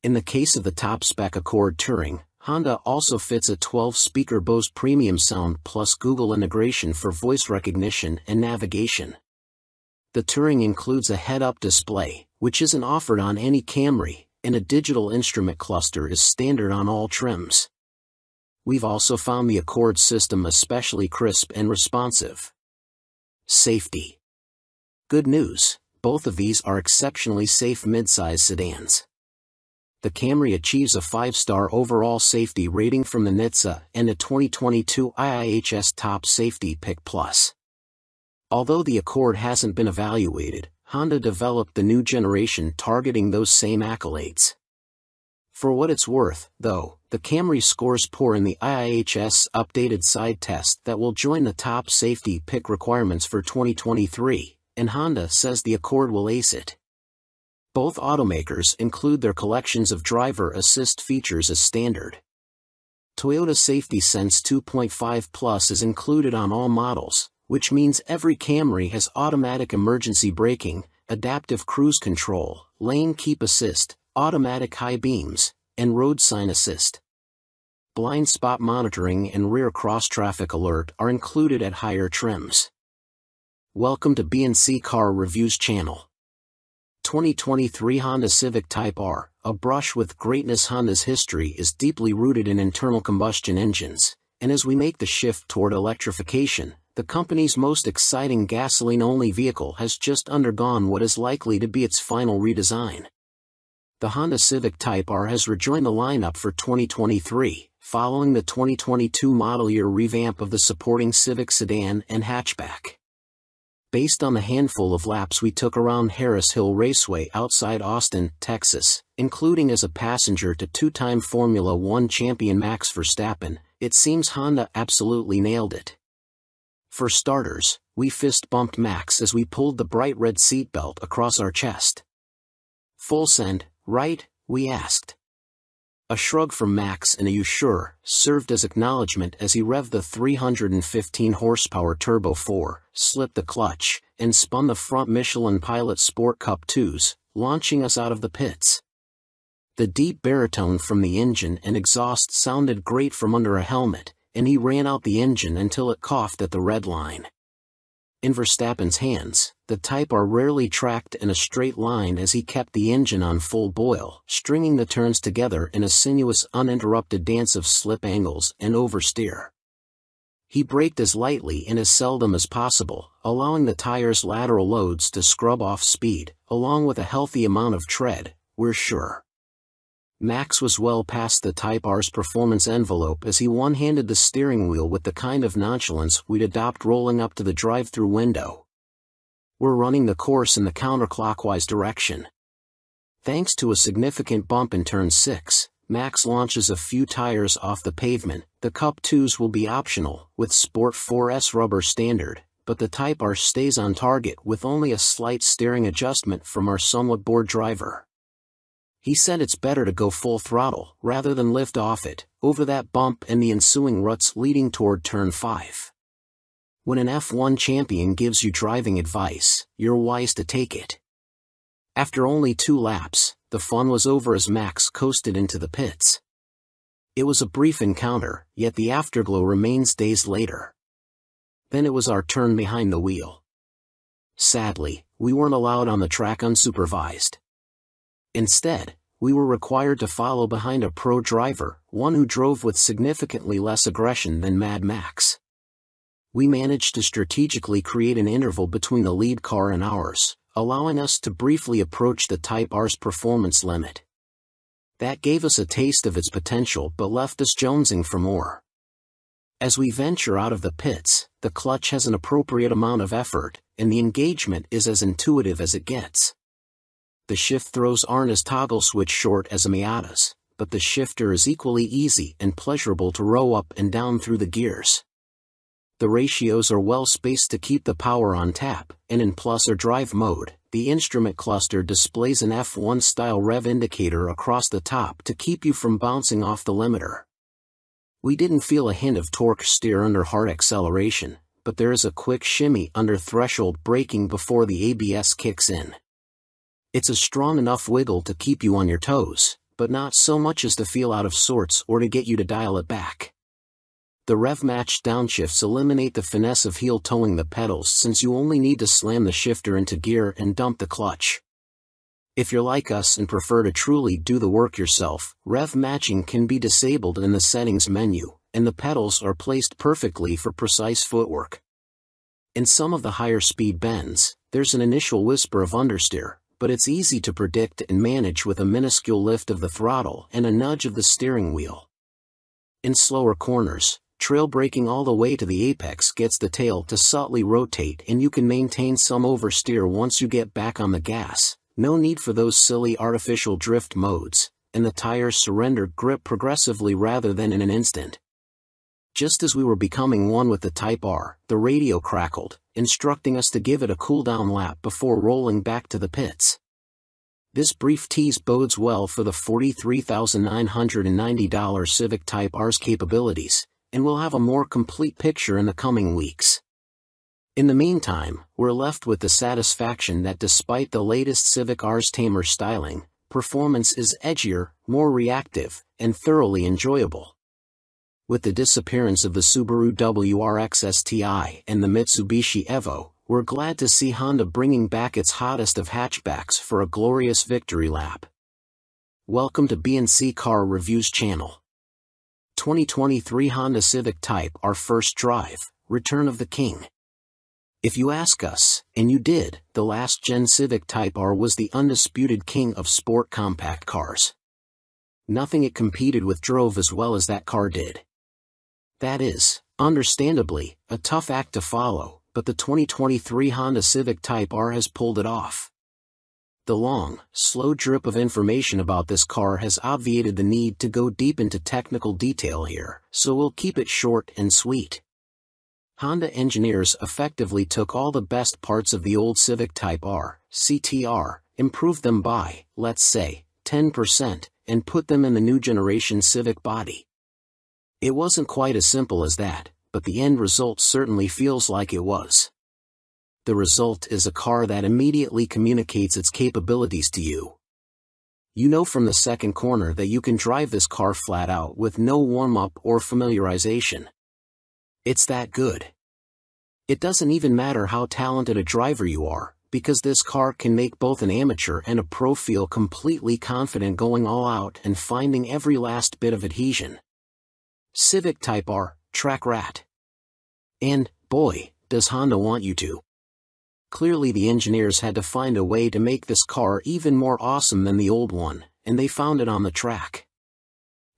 Speaker 5: In the case of the top-spec Accord Touring, Honda also fits a 12-speaker Bose premium sound plus Google integration for voice recognition and navigation. The Touring includes a head-up display, which isn't offered on any Camry, and a digital instrument cluster is standard on all trims. We've also found the Accord system especially crisp and responsive. Safety. Good news, both of these are exceptionally safe midsize sedans. The Camry achieves a 5-star overall safety rating from the NHTSA and a 2022 IIHS Top Safety Pick Plus. Although the Accord hasn't been evaluated, Honda developed the new generation targeting those same accolades. For what it's worth, though, the Camry scores poor in the IIHS updated side test that will join the top safety pick requirements for 2023, and Honda says the Accord will ace it. Both automakers include their collections of driver assist features as standard. Toyota Safety Sense 2.5 Plus is included on all models, which means every Camry has automatic emergency braking, adaptive cruise control, lane keep assist, automatic high beams, and road sign assist. Blind spot monitoring and rear cross-traffic alert are included at higher trims. Welcome to B&C Car Reviews channel. 2023 Honda Civic Type R, a brush with greatness. Honda's history is deeply rooted in internal combustion engines, and as we make the shift toward electrification, the company's most exciting gasoline-only vehicle has just undergone what is likely to be its final redesign. The Honda Civic Type R has rejoined the lineup for 2023, following the 2022 model year revamp of the supporting Civic sedan and hatchback. Based on the handful of laps we took around Harris Hill Raceway outside Austin, Texas, including as a passenger to two-time Formula One champion Max Verstappen, it seems Honda absolutely nailed it. For starters, we fist-bumped Max as we pulled the bright red seatbelt across our chest. "Full send, right?" we asked. A shrug from Max and a "you sure" served as acknowledgement as he revved the 315 horsepower Turbo 4, slipped the clutch, and spun the front Michelin Pilot Sport Cup 2s, launching us out of the pits. The deep baritone from the engine and exhaust sounded great from under a helmet, and he ran out the engine until it coughed at the red line. In Verstappen's hands, the Type R rarely tracked in a straight line as he kept the engine on full boil, stringing the turns together in a sinuous uninterrupted dance of slip angles and oversteer. He braked as lightly and as seldom as possible, allowing the tire's lateral loads to scrub off speed, along with a healthy amount of tread, we're sure. Max was well past the Type R's performance envelope as he one-handed the steering wheel with the kind of nonchalance we'd adopt rolling up to the drive-thru window. We're running the course in the counterclockwise direction. Thanks to a significant bump in turn 6, Max launches a few tires off the pavement. The Cup 2s will be optional, with Sport 4S rubber standard, but the Type R stays on target with only a slight steering adjustment from our somewhat bored driver. He said it's better to go full throttle, rather than lift off it, over that bump and the ensuing ruts leading toward turn 5. When an F1 champion gives you driving advice, you're wise to take it. After only 2 laps, the fun was over as Max coasted into the pits. It was a brief encounter, yet the afterglow remains days later. Then it was our turn behind the wheel. Sadly, we weren't allowed on the track unsupervised. Instead, we were required to follow behind a pro driver, one who drove with significantly less aggression than Mad Max. We managed to strategically create an interval between the lead car and ours, allowing us to briefly approach the Type R's performance limit. That gave us a taste of its potential but left us jonesing for more. As we venture out of the pits, the clutch has an appropriate amount of effort, and the engagement is as intuitive as it gets. The shift throws aren't as toggle switch short as a Miata's, but the shifter is equally easy and pleasurable to row up and down through the gears. The ratios are well spaced to keep the power on tap, and in plus or drive mode, the instrument cluster displays an F1-style rev indicator across the top to keep you from bouncing off the limiter. We didn't feel a hint of torque steer under hard acceleration, but there is a quick shimmy under threshold braking before the ABS kicks in. It's a strong enough wiggle to keep you on your toes, but not so much as to feel out of sorts or to get you to dial it back. The rev-matched downshifts eliminate the finesse of heel-toeing the pedals since you only need to slam the shifter into gear and dump the clutch. If you're like us and prefer to truly do the work yourself, rev matching can be disabled in the settings menu, and the pedals are placed perfectly for precise footwork. In some of the higher speed bends, there's an initial whisper of understeer, but it's easy to predict and manage with a minuscule lift of the throttle and a nudge of the steering wheel. In slower corners, trail braking all the way to the apex gets the tail to subtly rotate and you can maintain some oversteer once you get back on the gas. No need for those silly artificial drift modes, and the tires surrender grip progressively rather than in an instant. Just as we were becoming one with the Type R, the radio crackled, instructing us to give it a cool-down lap before rolling back to the pits. This brief tease bodes well for the $43,990 Civic Type R's capabilities, and we'll have a more complete picture in the coming weeks. In the meantime, we're left with the satisfaction that despite the latest Civic R's tamer styling, performance is edgier, more reactive, and thoroughly enjoyable. With the disappearance of the Subaru WRX STI and the Mitsubishi Evo, we're glad to see Honda bringing back its hottest of hatchbacks for a glorious victory lap. Welcome to B&C Car Reviews channel. 2023 Honda Civic Type R First Drive, Return of the King. If you ask us, and you did, the last-gen Civic Type R was the undisputed king of sport compact cars. Nothing it competed with drove as well as that car did. That is, understandably, a tough act to follow, but the 2023 Honda Civic Type R has pulled it off. The long, slow drip of information about this car has obviated the need to go deep into technical detail here, so we'll keep it short and sweet. Honda engineers effectively took all the best parts of the old Civic Type R, CTR, improved them by, let's say, 10%, and put them in the new generation Civic body. It wasn't quite as simple as that, but the end result certainly feels like it was. The result is a car that immediately communicates its capabilities to you. You know from the second corner that you can drive this car flat out with no warm-up or familiarization. It's that good. It doesn't even matter how talented a driver you are, because this car can make both an amateur and a pro feel completely confident going all out and finding every last bit of adhesion. Civic Type R, track rat. And, boy, does Honda want you to. Clearly the engineers had to find a way to make this car even more awesome than the old one, and they found it on the track.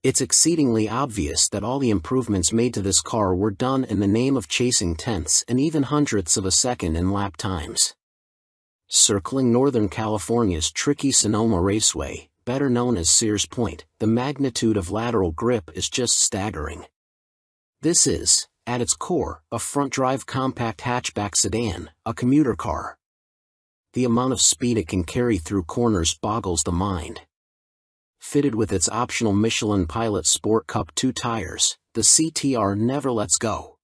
Speaker 5: It's exceedingly obvious that all the improvements made to this car were done in the name of chasing tenths and even hundredths of a second in lap times. Circling Northern California's tricky Sonoma Raceway, better known as Sears Point, the magnitude of lateral grip is just staggering. This is, at its core, a front-drive compact hatchback sedan, a commuter car. The amount of speed it can carry through corners boggles the mind. Fitted with its optional Michelin Pilot Sport Cup 2 tires, the CTR never lets go.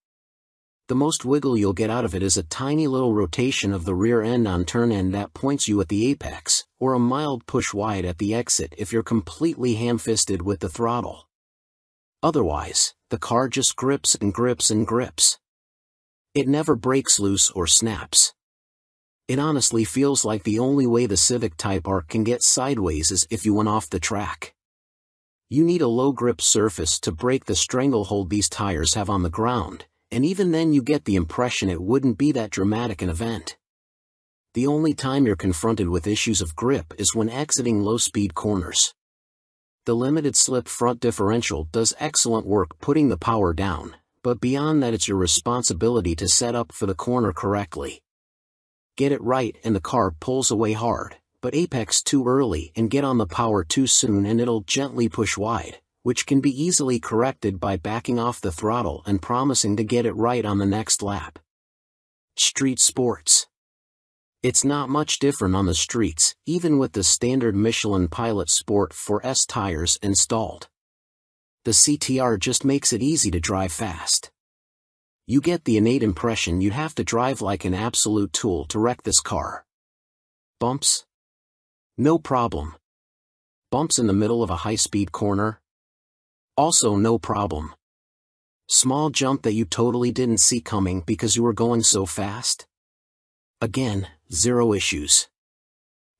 Speaker 5: The most wiggle you'll get out of it is a tiny little rotation of the rear end on turn end that points you at the apex, or a mild push wide at the exit if you're completely ham-fisted with the throttle. Otherwise, the car just grips and grips and grips. It never breaks loose or snaps. It honestly feels like the only way the Civic Type R can get sideways is if you went off the track. You need a low grip surface to break the stranglehold these tires have on the ground, and even then you get the impression it wouldn't be that dramatic an event. The only time you're confronted with issues of grip is when exiting low-speed corners. The limited slip front differential does excellent work putting the power down, but beyond that it's your responsibility to set up for the corner correctly. Get it right and the car pulls away hard, but apex too early and get on the power too soon and it'll gently push wide, which can be easily corrected by backing off the throttle and promising to get it right on the next lap. Street sports. It's not much different on the streets, even with the standard Michelin Pilot Sport 4S tires installed. The CTR just makes it easy to drive fast. You get the innate impression you'd have to drive like an absolute tool to wreck this car. Bumps? No problem. Bumps in the middle of a high-speed corner? Also no problem. Small jump that you totally didn't see coming because you were going so fast? Again, zero issues.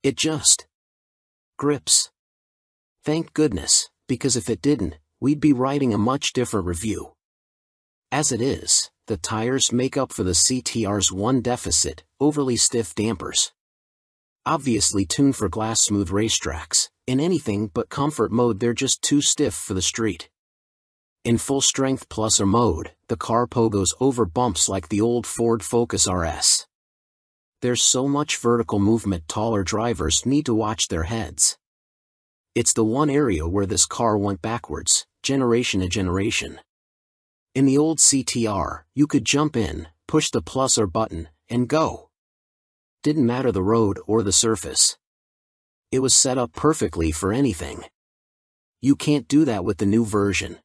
Speaker 5: It just grips. Thank goodness, because if it didn't, we'd be writing a much different review. As it is, the tires make up for the CTR's one deficit, overly stiff dampers. Obviously tuned for glass-smooth racetracks, in anything but comfort mode they're just too stiff for the street. In full-strength plusser mode, the car pogos over bumps like the old Ford Focus RS. There's so much vertical movement taller drivers need to watch their heads. It's the one area where this car went backwards, generation to generation. In the old CTR, you could jump in, push the plus or button, and go. Didn't matter the road or the surface. It was set up perfectly for anything. You can't do that with the new version.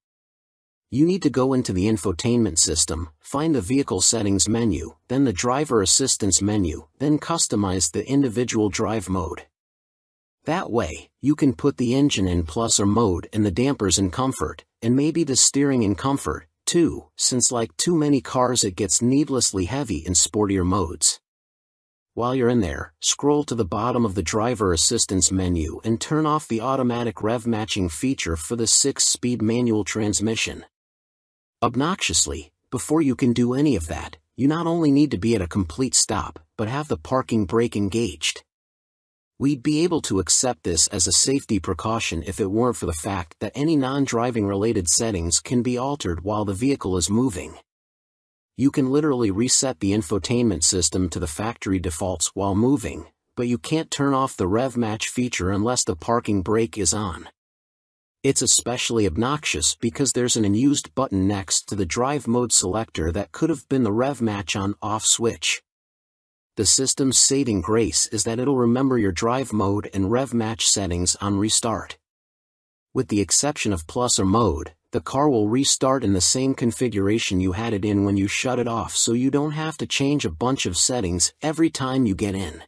Speaker 5: You need to go into the infotainment system, find the vehicle settings menu, then the driver assistance menu, then customize the individual drive mode. That way, you can put the engine in plus or mode and the dampers in comfort, and maybe the steering in comfort, too, since like too many cars it gets needlessly heavy in sportier modes. While you're in there, scroll to the bottom of the driver assistance menu and turn off the automatic rev matching feature for the 6-speed manual transmission. Obnoxiously, before you can do any of that, you not only need to be at a complete stop, but have the parking brake engaged. We'd be able to accept this as a safety precaution if it weren't for the fact that any non-driving related settings can be altered while the vehicle is moving. You can literally reset the infotainment system to the factory defaults while moving, but you can't turn off the rev match feature unless the parking brake is on. It's especially obnoxious because there's an unused button next to the drive mode selector that could have been the rev match on/off switch. The system's saving grace is that it'll remember your drive mode and rev match settings on restart. With the exception of plus or mode, the car will restart in the same configuration you had it in when you shut it off, so you don't have to change a bunch of settings every time you get in.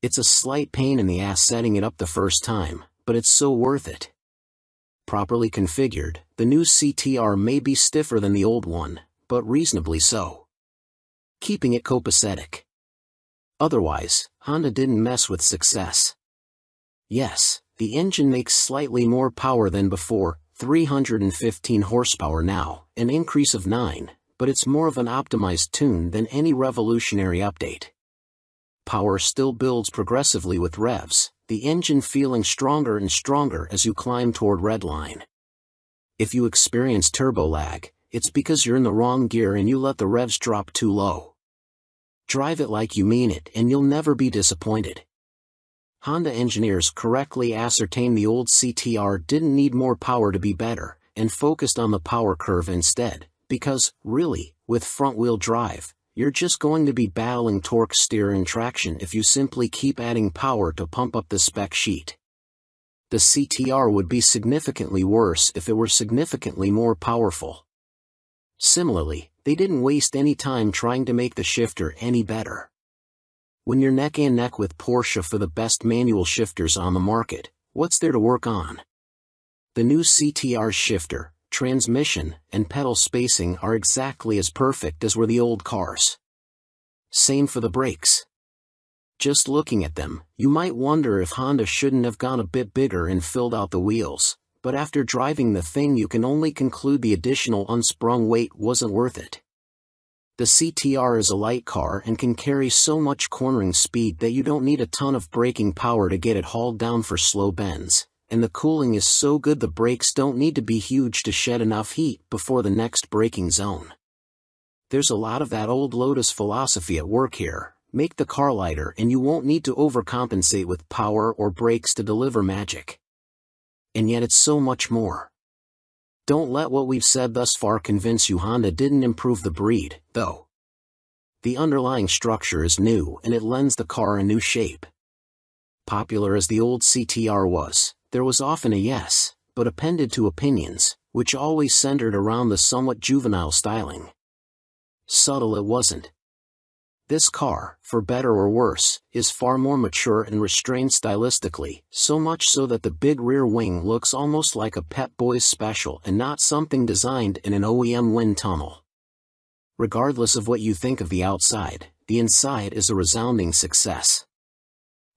Speaker 5: It's a slight pain in the ass setting it up the first time, but it's so worth it. Properly configured, the new CTR may be stiffer than the old one, but reasonably so, keeping it copacetic. Otherwise, Honda didn't mess with success. Yes, the engine makes slightly more power than before, 315 horsepower now, an increase of 9, but it's more of an optimized tune than any revolutionary update. Power still builds progressively with revs, the engine feeling stronger and stronger as you climb toward redline. If you experience turbo lag, it's because you're in the wrong gear and you let the revs drop too low. Drive it like you mean it and you'll never be disappointed. Honda engineers correctly ascertained the old CTR didn't need more power to be better, and focused on the power curve instead, because, really, with front-wheel drive, you're just going to be battling torque, steer and traction if you simply keep adding power to pump up the spec sheet. The CTR would be significantly worse if it were significantly more powerful. Similarly, they didn't waste any time trying to make the shifter any better. When you're neck and neck with Porsche for the best manual shifters on the market, what's there to work on? The new CTR's shifter, transmission, and pedal spacing are exactly as perfect as were the old cars. Same for the brakes. Just looking at them, you might wonder if Honda shouldn't have gone a bit bigger and filled out the wheels, but after driving the thing you can only conclude the additional unsprung weight wasn't worth it. The CTR is a light car and can carry so much cornering speed that you don't need a ton of braking power to get it hauled down for slow bends, and the cooling is so good the brakes don't need to be huge to shed enough heat before the next braking zone. There's a lot of that old Lotus philosophy at work here: make the car lighter and you won't need to overcompensate with power or brakes to deliver magic. And yet it's so much more. Don't let what we've said thus far convince you Honda didn't improve the breed, though. The underlying structure is new and it lends the car a new shape. Popular as the old CTR was, there was often a yes, but appended to opinions, which always centered around the somewhat juvenile styling. Subtle it wasn't. This car, for better or worse, is far more mature and restrained stylistically, so much so that the big rear wing looks almost like a Pep Boys special and not something designed in an OEM wind tunnel. Regardless of what you think of the outside, the inside is a resounding success.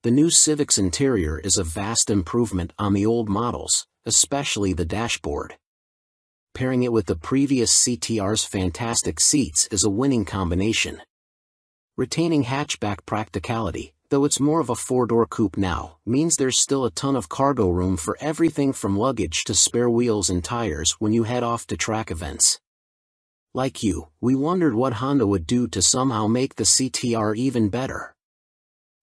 Speaker 5: The new Civic's interior is a vast improvement on the old models, especially the dashboard. Pairing it with the previous CTR's fantastic seats is a winning combination. Retaining hatchback practicality, though it's more of a four-door coupe now, means there's still a ton of cargo room for everything from luggage to spare wheels and tires when you head off to track events. Like you, we wondered what Honda would do to somehow make the CTR even better.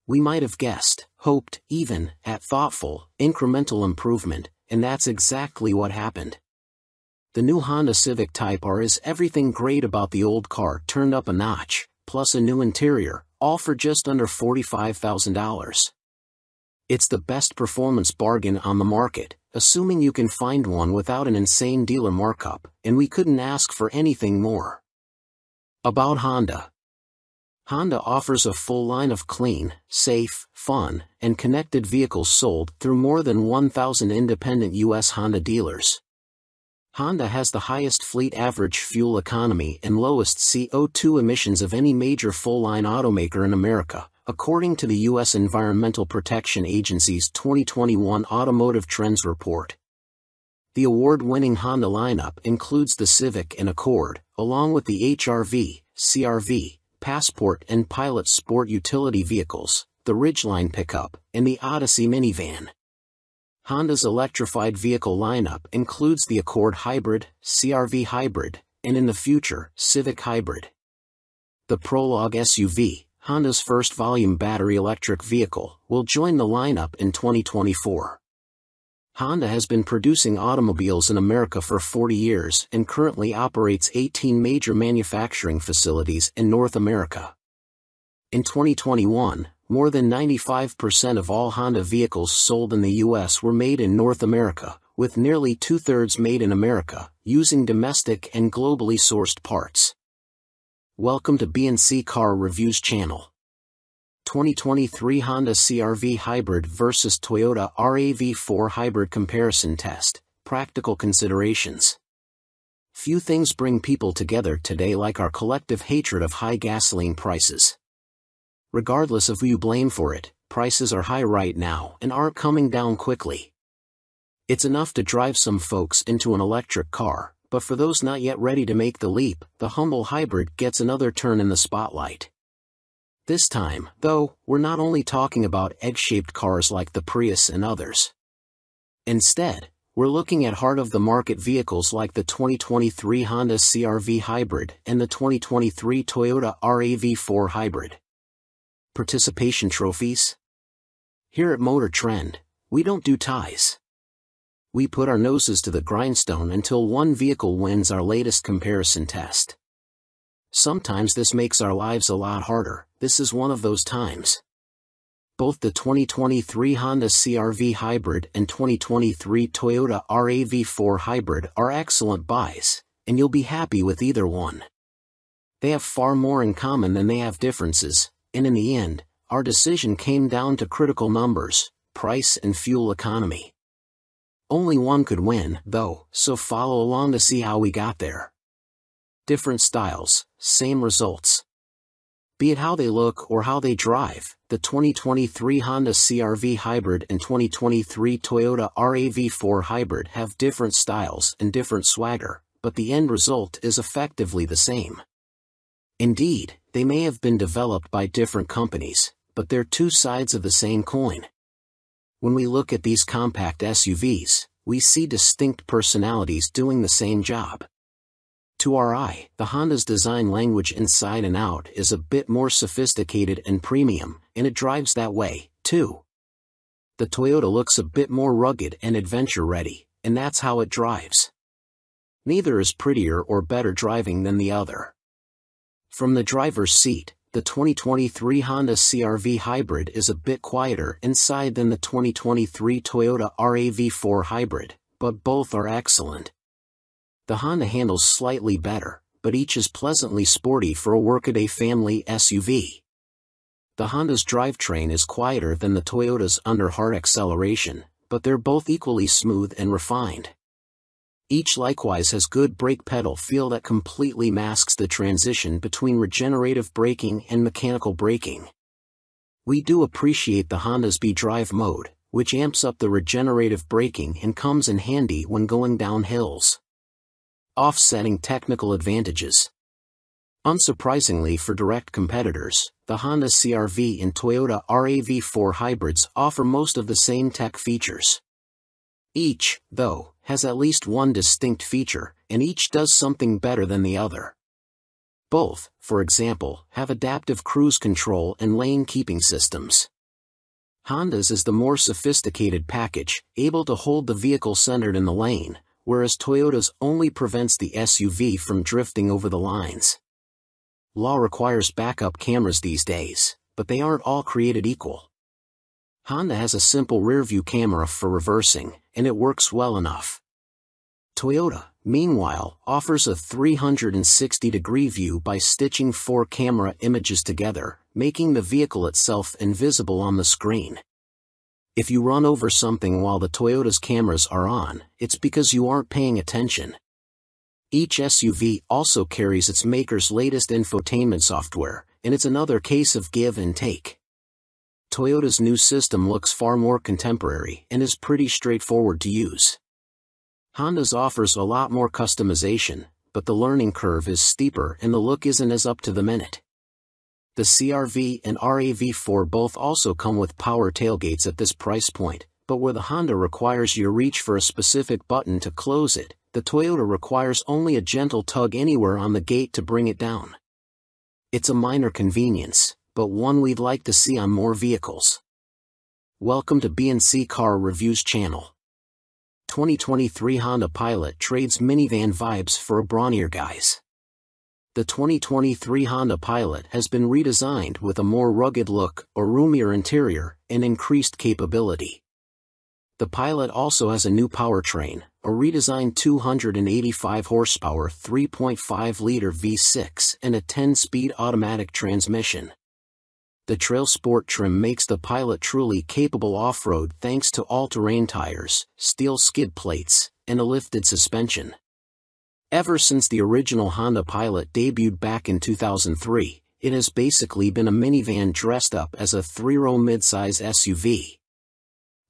Speaker 5: We might have guessed, hoped, even, at thoughtful, incremental improvement, and that's exactly what happened. The new Honda Civic Type R is everything great about the old car turned up a notch, plus a new interior, all for just under $45,000. It's the best performance bargain on the market, assuming you can find one without an insane dealer markup, and we couldn't ask for anything more. About Honda. Honda offers a full line of clean, safe, fun, and connected vehicles sold through more than 1,000 independent U.S. Honda dealers. Honda has the highest fleet average fuel economy and lowest CO2 emissions of any major full-line automaker in America, according to the U.S. Environmental Protection Agency's 2021 Automotive Trends Report. The award-winning Honda lineup includes the Civic and Accord, along with the HR-V, CR-V, Passport and Pilot sport utility vehicles, the Ridgeline pickup, and the Odyssey minivan. Honda's electrified vehicle lineup includes the Accord Hybrid, CR-V Hybrid, and in the future, Civic Hybrid. The Prologue SUV, Honda's first volume battery electric vehicle, will join the lineup in 2024. Honda has been producing automobiles in America for 40 years and currently operates 18 major manufacturing facilities in North America. In 2021, more than 95% of all Honda vehicles sold in the U.S. were made in North America, with nearly two-thirds made in America, using domestic and globally sourced parts. Welcome to B&C Car Reviews channel. 2023 Honda CR-V Hybrid vs Toyota RAV4 Hybrid Comparison Test, Practical Considerations. Few things bring people together today like our collective hatred of high gasoline prices. Regardless of who you blame for it, prices are high right now and aren't coming down quickly. It's enough to drive some folks into an electric car, but for those not yet ready to make the leap, the humble hybrid gets another turn in the spotlight. This time, though, we're not only talking about egg-shaped cars like the Prius and others. Instead, we're looking at heart-of-the-market vehicles like the 2023 Honda CR-V Hybrid and the 2023 Toyota RAV4 Hybrid. Participation trophies? Here at Motor Trend, we don't do ties. We put our noses to the grindstone until one vehicle wins our latest comparison test. Sometimes this makes our lives a lot harder. This is one of those times. Both the 2023 Honda CR-V Hybrid and 2023 Toyota RAV4 Hybrid are excellent buys, and you'll be happy with either one. They have far more in common than they have differences, and in the end, our decision came down to critical numbers, price and fuel economy. Only one could win, though, so follow along to see how we got there. Different styles, same results. Be it how they look or how they drive, the 2023 Honda CR-V Hybrid and 2023 Toyota RAV4 Hybrid have different styles and different swagger, but the end result is effectively the same. Indeed, they may have been developed by different companies, but they're two sides of the same coin. When we look at these compact SUVs, we see distinct personalities doing the same job. To our eye, the Honda's design language inside and out is a bit more sophisticated and premium, and it drives that way, too. The Toyota looks a bit more rugged and adventure-ready, and that's how it drives. Neither is prettier or better driving than the other. From the driver's seat, the 2023 Honda CR-V Hybrid is a bit quieter inside than the 2023 Toyota RAV4 Hybrid, but both are excellent. The Honda handles slightly better, but each is pleasantly sporty for a workaday family SUV. The Honda's drivetrain is quieter than the Toyota's under hard acceleration, but they're both equally smooth and refined. Each likewise has good brake pedal feel that completely masks the transition between regenerative braking and mechanical braking. We do appreciate the Honda's B-Drive mode, which amps up the regenerative braking and comes in handy when going down hills. Offsetting technical advantages. Unsurprisingly for direct competitors, the Honda CR-V and Toyota RAV4 hybrids offer most of the same tech features. Each, though, has at least one distinct feature, and each does something better than the other. Both, for example, have adaptive cruise control and lane keeping systems. Honda's is the more sophisticated package, able to hold the vehicle centered in the lane, whereas Toyota's only prevents the SUV from drifting over the lines. Law requires backup cameras these days, but they aren't all created equal. Honda has a simple rear-view camera for reversing, and it works well enough. Toyota, meanwhile, offers a 360-degree view by stitching 4 camera images together, making the vehicle itself invisible on the screen. If you run over something while the Toyota's cameras are on, it's because you aren't paying attention. Each SUV also carries its maker's latest infotainment software, and it's another case of give and take. Toyota's new system looks far more contemporary and is pretty straightforward to use. Honda's offers a lot more customization, but the learning curve is steeper and the look isn't as up to the minute. The CR-V and RAV4 both also come with power tailgates at this price point, but where the Honda requires you to reach for a specific button to close it, the Toyota requires only a gentle tug anywhere on the gate to bring it down. It's a minor convenience, but one we'd like to see on more vehicles. Welcome to B&C Car Reviews channel. 2023 Honda Pilot trades minivan vibes for a brawnier guise. The 2023 Honda Pilot has been redesigned with a more rugged look, a roomier interior, and increased capability. The Pilot also has a new powertrain, a redesigned 285 horsepower 3.5-liter V6 and a 10-speed automatic transmission. The Trail Sport trim makes the Pilot truly capable off-road thanks to all-terrain tires, steel skid plates, and a lifted suspension. Ever since the original Honda Pilot debuted back in 2003, it has basically been a minivan dressed up as a 3-row midsize SUV.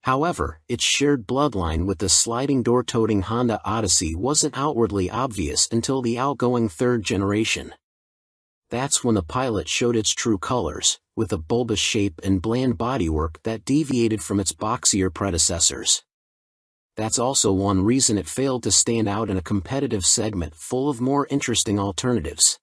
Speaker 5: However, its shared bloodline with the sliding door-toting Honda Odyssey wasn't outwardly obvious until the outgoing third generation. That's when the Pilot showed its true colors, with a bulbous shape and bland bodywork that deviated from its boxier predecessors. That's also one reason it failed to stand out in a competitive segment full of more interesting alternatives.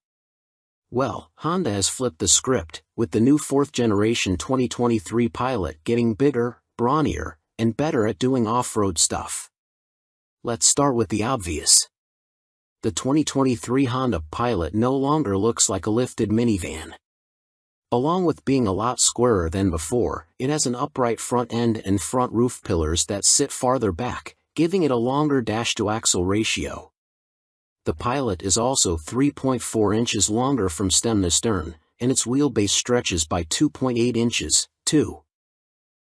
Speaker 5: Well, Honda has flipped the script, with the new 4th generation 2023 Pilot getting bigger, brawnier, and better at doing off-road stuff. Let's start with the obvious. The 2023 Honda Pilot no longer looks like a lifted minivan. Along with being a lot squarer than before, it has an upright front end and front roof pillars that sit farther back, giving it a longer dash-to-axle ratio. The Pilot is also 3.4 inches longer from stem to stern, and its wheelbase stretches by 2.8 inches, too.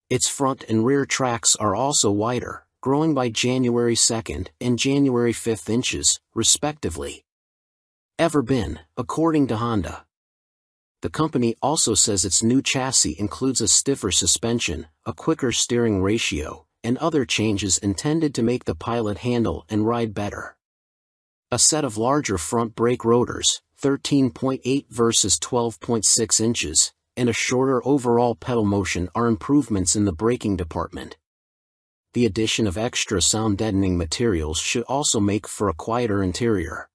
Speaker 5: Its front and rear tracks are also wider, growing by January 2nd and January 5th inches, respectively. Ever been, according to Honda. The company also says its new chassis includes a stiffer suspension, a quicker steering ratio, and other changes intended to make the Pilot handle and ride better. A set of larger front brake rotors, 13.8 versus 12.6 inches, and a shorter overall pedal motion are improvements in the braking department. The addition of extra sound-deadening materials should also make for a quieter interior.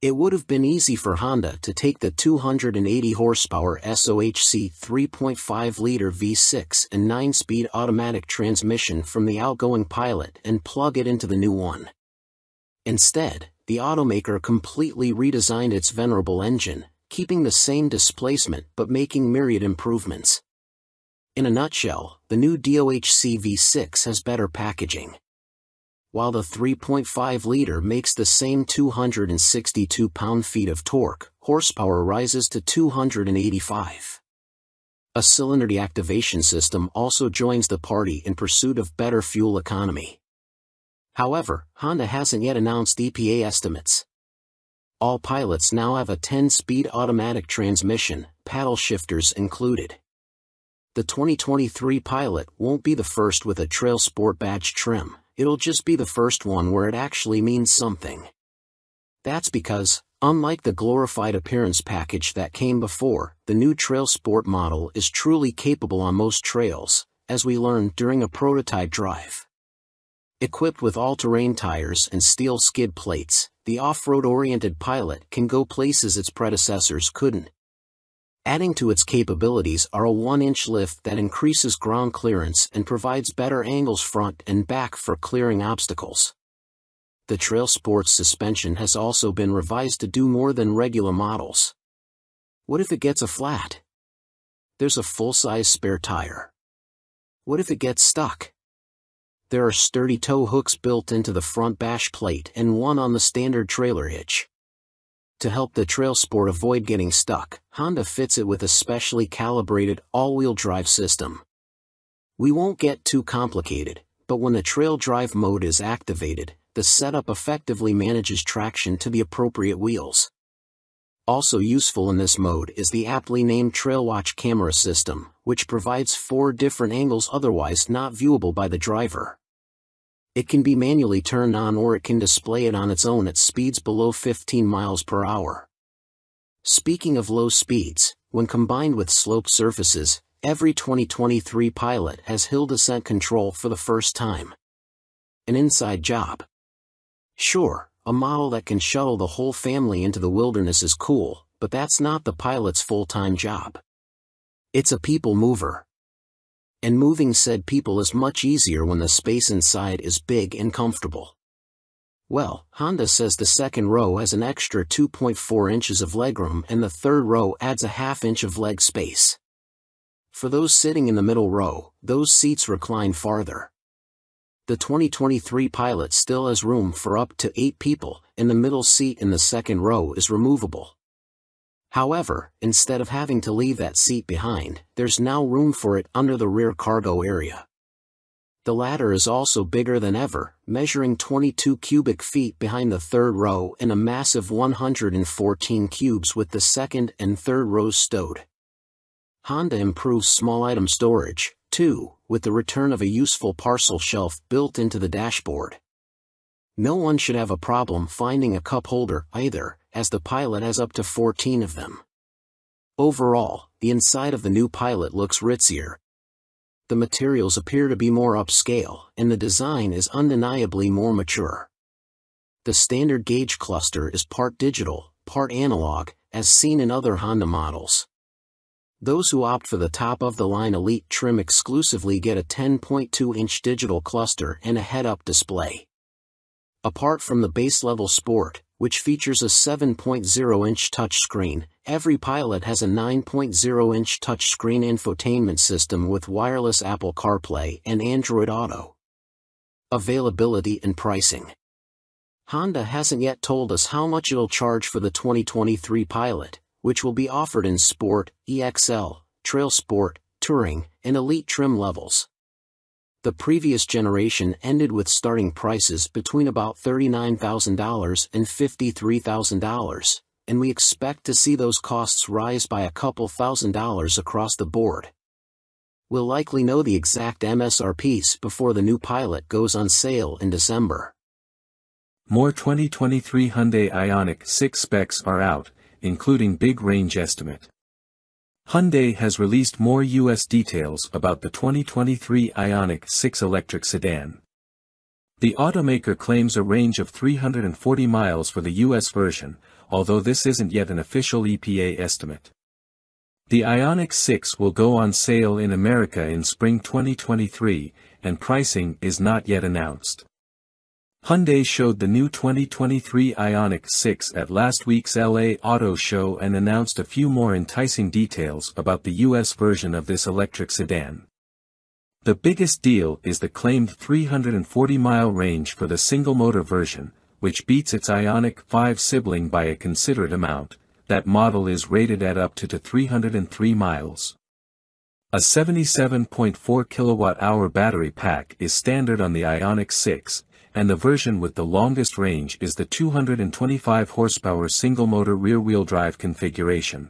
Speaker 5: It would have been easy for Honda to take the 280 horsepower SOHC 3.5-liter V6 and 9-speed automatic transmission from the outgoing Pilot and plug it into the new one. Instead, the automaker completely redesigned its venerable engine, keeping the same displacement but making myriad improvements. In a nutshell, the new DOHC V6 has better packaging. While the 3.5-liter makes the same 262 pound-feet of torque, horsepower rises to 285. A cylinder deactivation system also joins the party in pursuit of better fuel economy. However, Honda hasn't yet announced EPA estimates. All Pilots now have a 10-speed automatic transmission, paddle shifters included. The 2023 Pilot won't be the first with a Trail Sport badge trim, it'll just be the first one where it actually means something. That's because, unlike the glorified appearance package that came before, the new Trail Sport model is truly capable on most trails, as we learned during a prototype drive. Equipped with all-terrain tires and steel skid plates, the off-road-oriented Pilot can go places its predecessors couldn't. Adding to its capabilities are a 1-inch lift that increases ground clearance and provides better angles front and back for clearing obstacles. The Trail Sport's suspension has also been revised to do more than regular models. What if it gets a flat? There's a full-size spare tire. What if it gets stuck? There are sturdy tow hooks built into the front bash plate and one on the standard trailer hitch. To help the Trail Sport avoid getting stuck, Honda fits it with a specially calibrated all-wheel drive system. We won't get too complicated, but when the trail drive mode is activated, the setup effectively manages traction to the appropriate wheels. Also useful in this mode is the aptly named TrailWatch camera system, which provides 4 different angles otherwise not viewable by the driver. It can be manually turned on or it can display it on its own at speeds below 15 miles per hour. Speaking of low speeds, when combined with sloped surfaces, every 2023 Pilot has hill descent control for the first time. An inside job. Sure, a model that can shuttle the whole family into the wilderness is cool, but that's not the Pilot's full-time job. It's a people mover. And moving said people is much easier when the space inside is big and comfortable. Well, Honda says the second row has an extra 2.4 inches of legroom and the third row adds a ½ inch of leg space. For those sitting in the middle row, those seats recline farther. The 2023 Pilot still has room for up to 8 people, and the middle seat in the second row is removable. However, instead of having to leave that seat behind, there's now room for it under the rear cargo area. The latter is also bigger than ever, measuring 22 cubic feet behind the third row and a massive 114 cubes with the second and third rows stowed. Honda improves small item storage, too, with the return of a useful parcel shelf built into the dashboard. No one should have a problem finding a cup holder either, as the Pilot has up to 14 of them. Overall, the inside of the new Pilot looks ritzier. The materials appear to be more upscale, and the design is undeniably more mature. The standard gauge cluster is part digital, part analog, as seen in other Honda models. Those who opt for the top-of-the-line Elite trim exclusively get a 10.2-inch digital cluster and a head-up display. Apart from the base-level Sport, which features a 7.0-inch touchscreen, every Pilot has a 9.0-inch touchscreen infotainment system with wireless Apple CarPlay and Android Auto. Availability and pricing. Honda hasn't yet told us how much it'll charge for the 2023 Pilot, which will be offered in Sport, EXL, Trail Sport, Touring, and Elite trim levels. The previous generation ended with starting prices between about $39,000 and $53,000, and we expect to see those costs rise by a couple $1,000s across the board. We'll likely know the exact MSRPs before the new Pilot goes on sale in December.
Speaker 4: More 2023 Hyundai Ioniq 6 specs are out, including big range estimate. Hyundai has released more U.S. details about the 2023 Ioniq 6 electric sedan. The automaker claims a range of 340 miles for the U.S. version, although this isn't yet an official EPA estimate. The Ioniq 6 will go on sale in America in spring 2023, and pricing is not yet announced. Hyundai showed the new 2023 Ioniq 6 at last week's LA Auto Show and announced a few more enticing details about the US version of this electric sedan. The biggest deal is the claimed 340-mile range for the single-motor version, which beats its Ioniq 5 sibling by a considerate amount. That model is rated at up to 303 miles. A 77.4 kilowatt-hour battery pack is standard on the Ioniq 6, and the version with the longest range is the 225 horsepower single-motor rear-wheel drive configuration.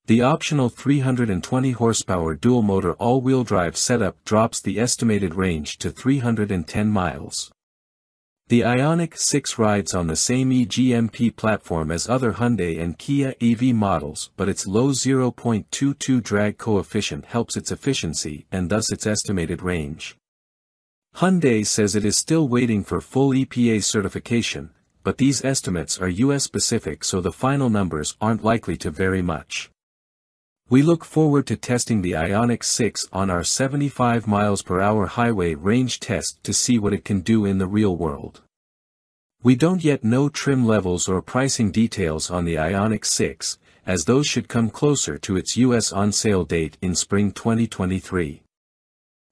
Speaker 4: The optional 320 horsepower dual-motor all-wheel drive setup drops the estimated range to 310 miles. The Ioniq 6 rides on the same eGMP platform as other Hyundai and Kia EV models, but its low 0.22 drag coefficient helps its efficiency and thus its estimated range. Hyundai says it is still waiting for full EPA certification, but these estimates are US-specific, so the final numbers aren't likely to vary much. We look forward to testing the Ioniq 6 on our 75 miles per hour highway range test to see what it can do in the real world. We don't yet know trim levels or pricing details on the Ioniq 6, as those should come closer to its US on-sale date in spring 2023.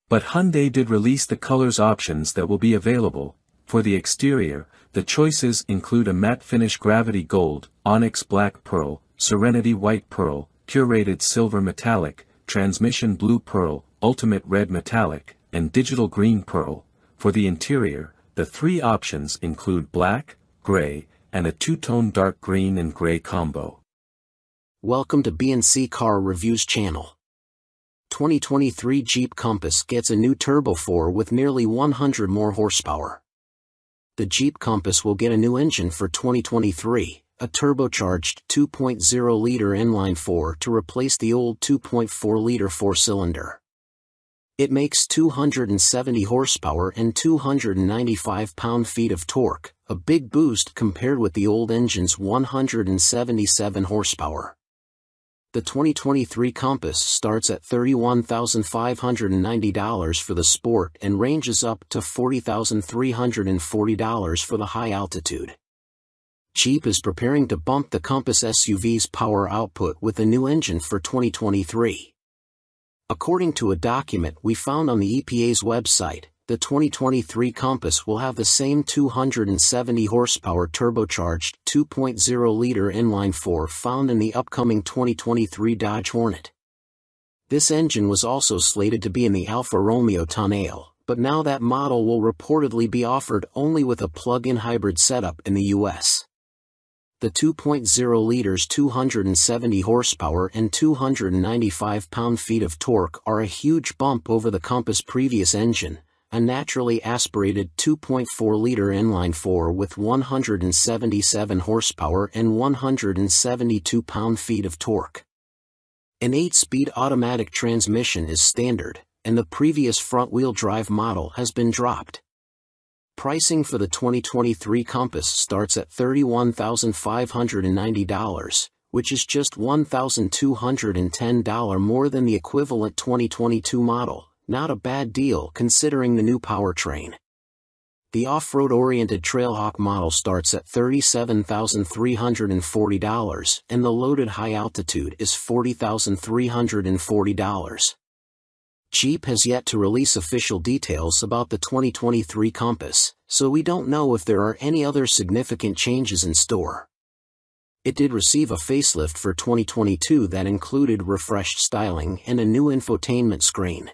Speaker 4: But Hyundai did release the colors options that will be available. For the exterior, the choices include a matte finish gravity gold, onyx black pearl, serenity white pearl, curated silver metallic, transmission blue pearl, ultimate red metallic, and digital green pearl. For the interior, the three options include black, gray, and a two-tone dark green and gray combo.
Speaker 5: Welcome to B&C Car Reviews channel. 2023 Jeep Compass gets a new Turbo 4 with nearly 100 more horsepower. The Jeep Compass will get a new engine for 2023, a turbocharged 2.0-liter inline-4 to replace the old 2.4-liter four-cylinder. It makes 270 horsepower and 295 pound-feet of torque, a big boost compared with the old engine's 177 horsepower. The 2023 Compass starts at $31,590 for the Sport and ranges up to $40,340 for the high altitude. Jeep is preparing to bump the Compass SUV's power output with a new engine for 2023. According to a document we found on the EPA's website, the 2023 Compass will have the same 270 horsepower turbocharged 2.0-liter inline-4 found in the upcoming 2023 Dodge Hornet. This engine was also slated to be in the Alfa Romeo Tonale, but now that model will reportedly be offered only with a plug-in hybrid setup in the US. The 2.0-liter's 270 horsepower and 295 pound-feet of torque are a huge bump over the Compass' previous engine, a naturally aspirated 2.4-liter inline-4 with 177 horsepower and 172 pound-feet of torque. An 8-speed automatic transmission is standard, and the previous front-wheel drive model has been dropped. Pricing for the 2023 Compass starts at $31,590, which is just $1,210 more than the equivalent 2022 model. Not a bad deal considering the new powertrain. The off-road oriented Trailhawk model starts at $37,340, and the loaded high altitude is $40,340. Jeep has yet to release official details about the 2023 Compass, so we don't know if there are any other significant changes in store. It did receive a facelift for 2022 that included refreshed styling and a new infotainment screen.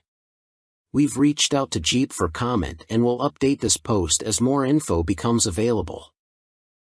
Speaker 5: We've reached out to Jeep for comment and will update this post as more info becomes available.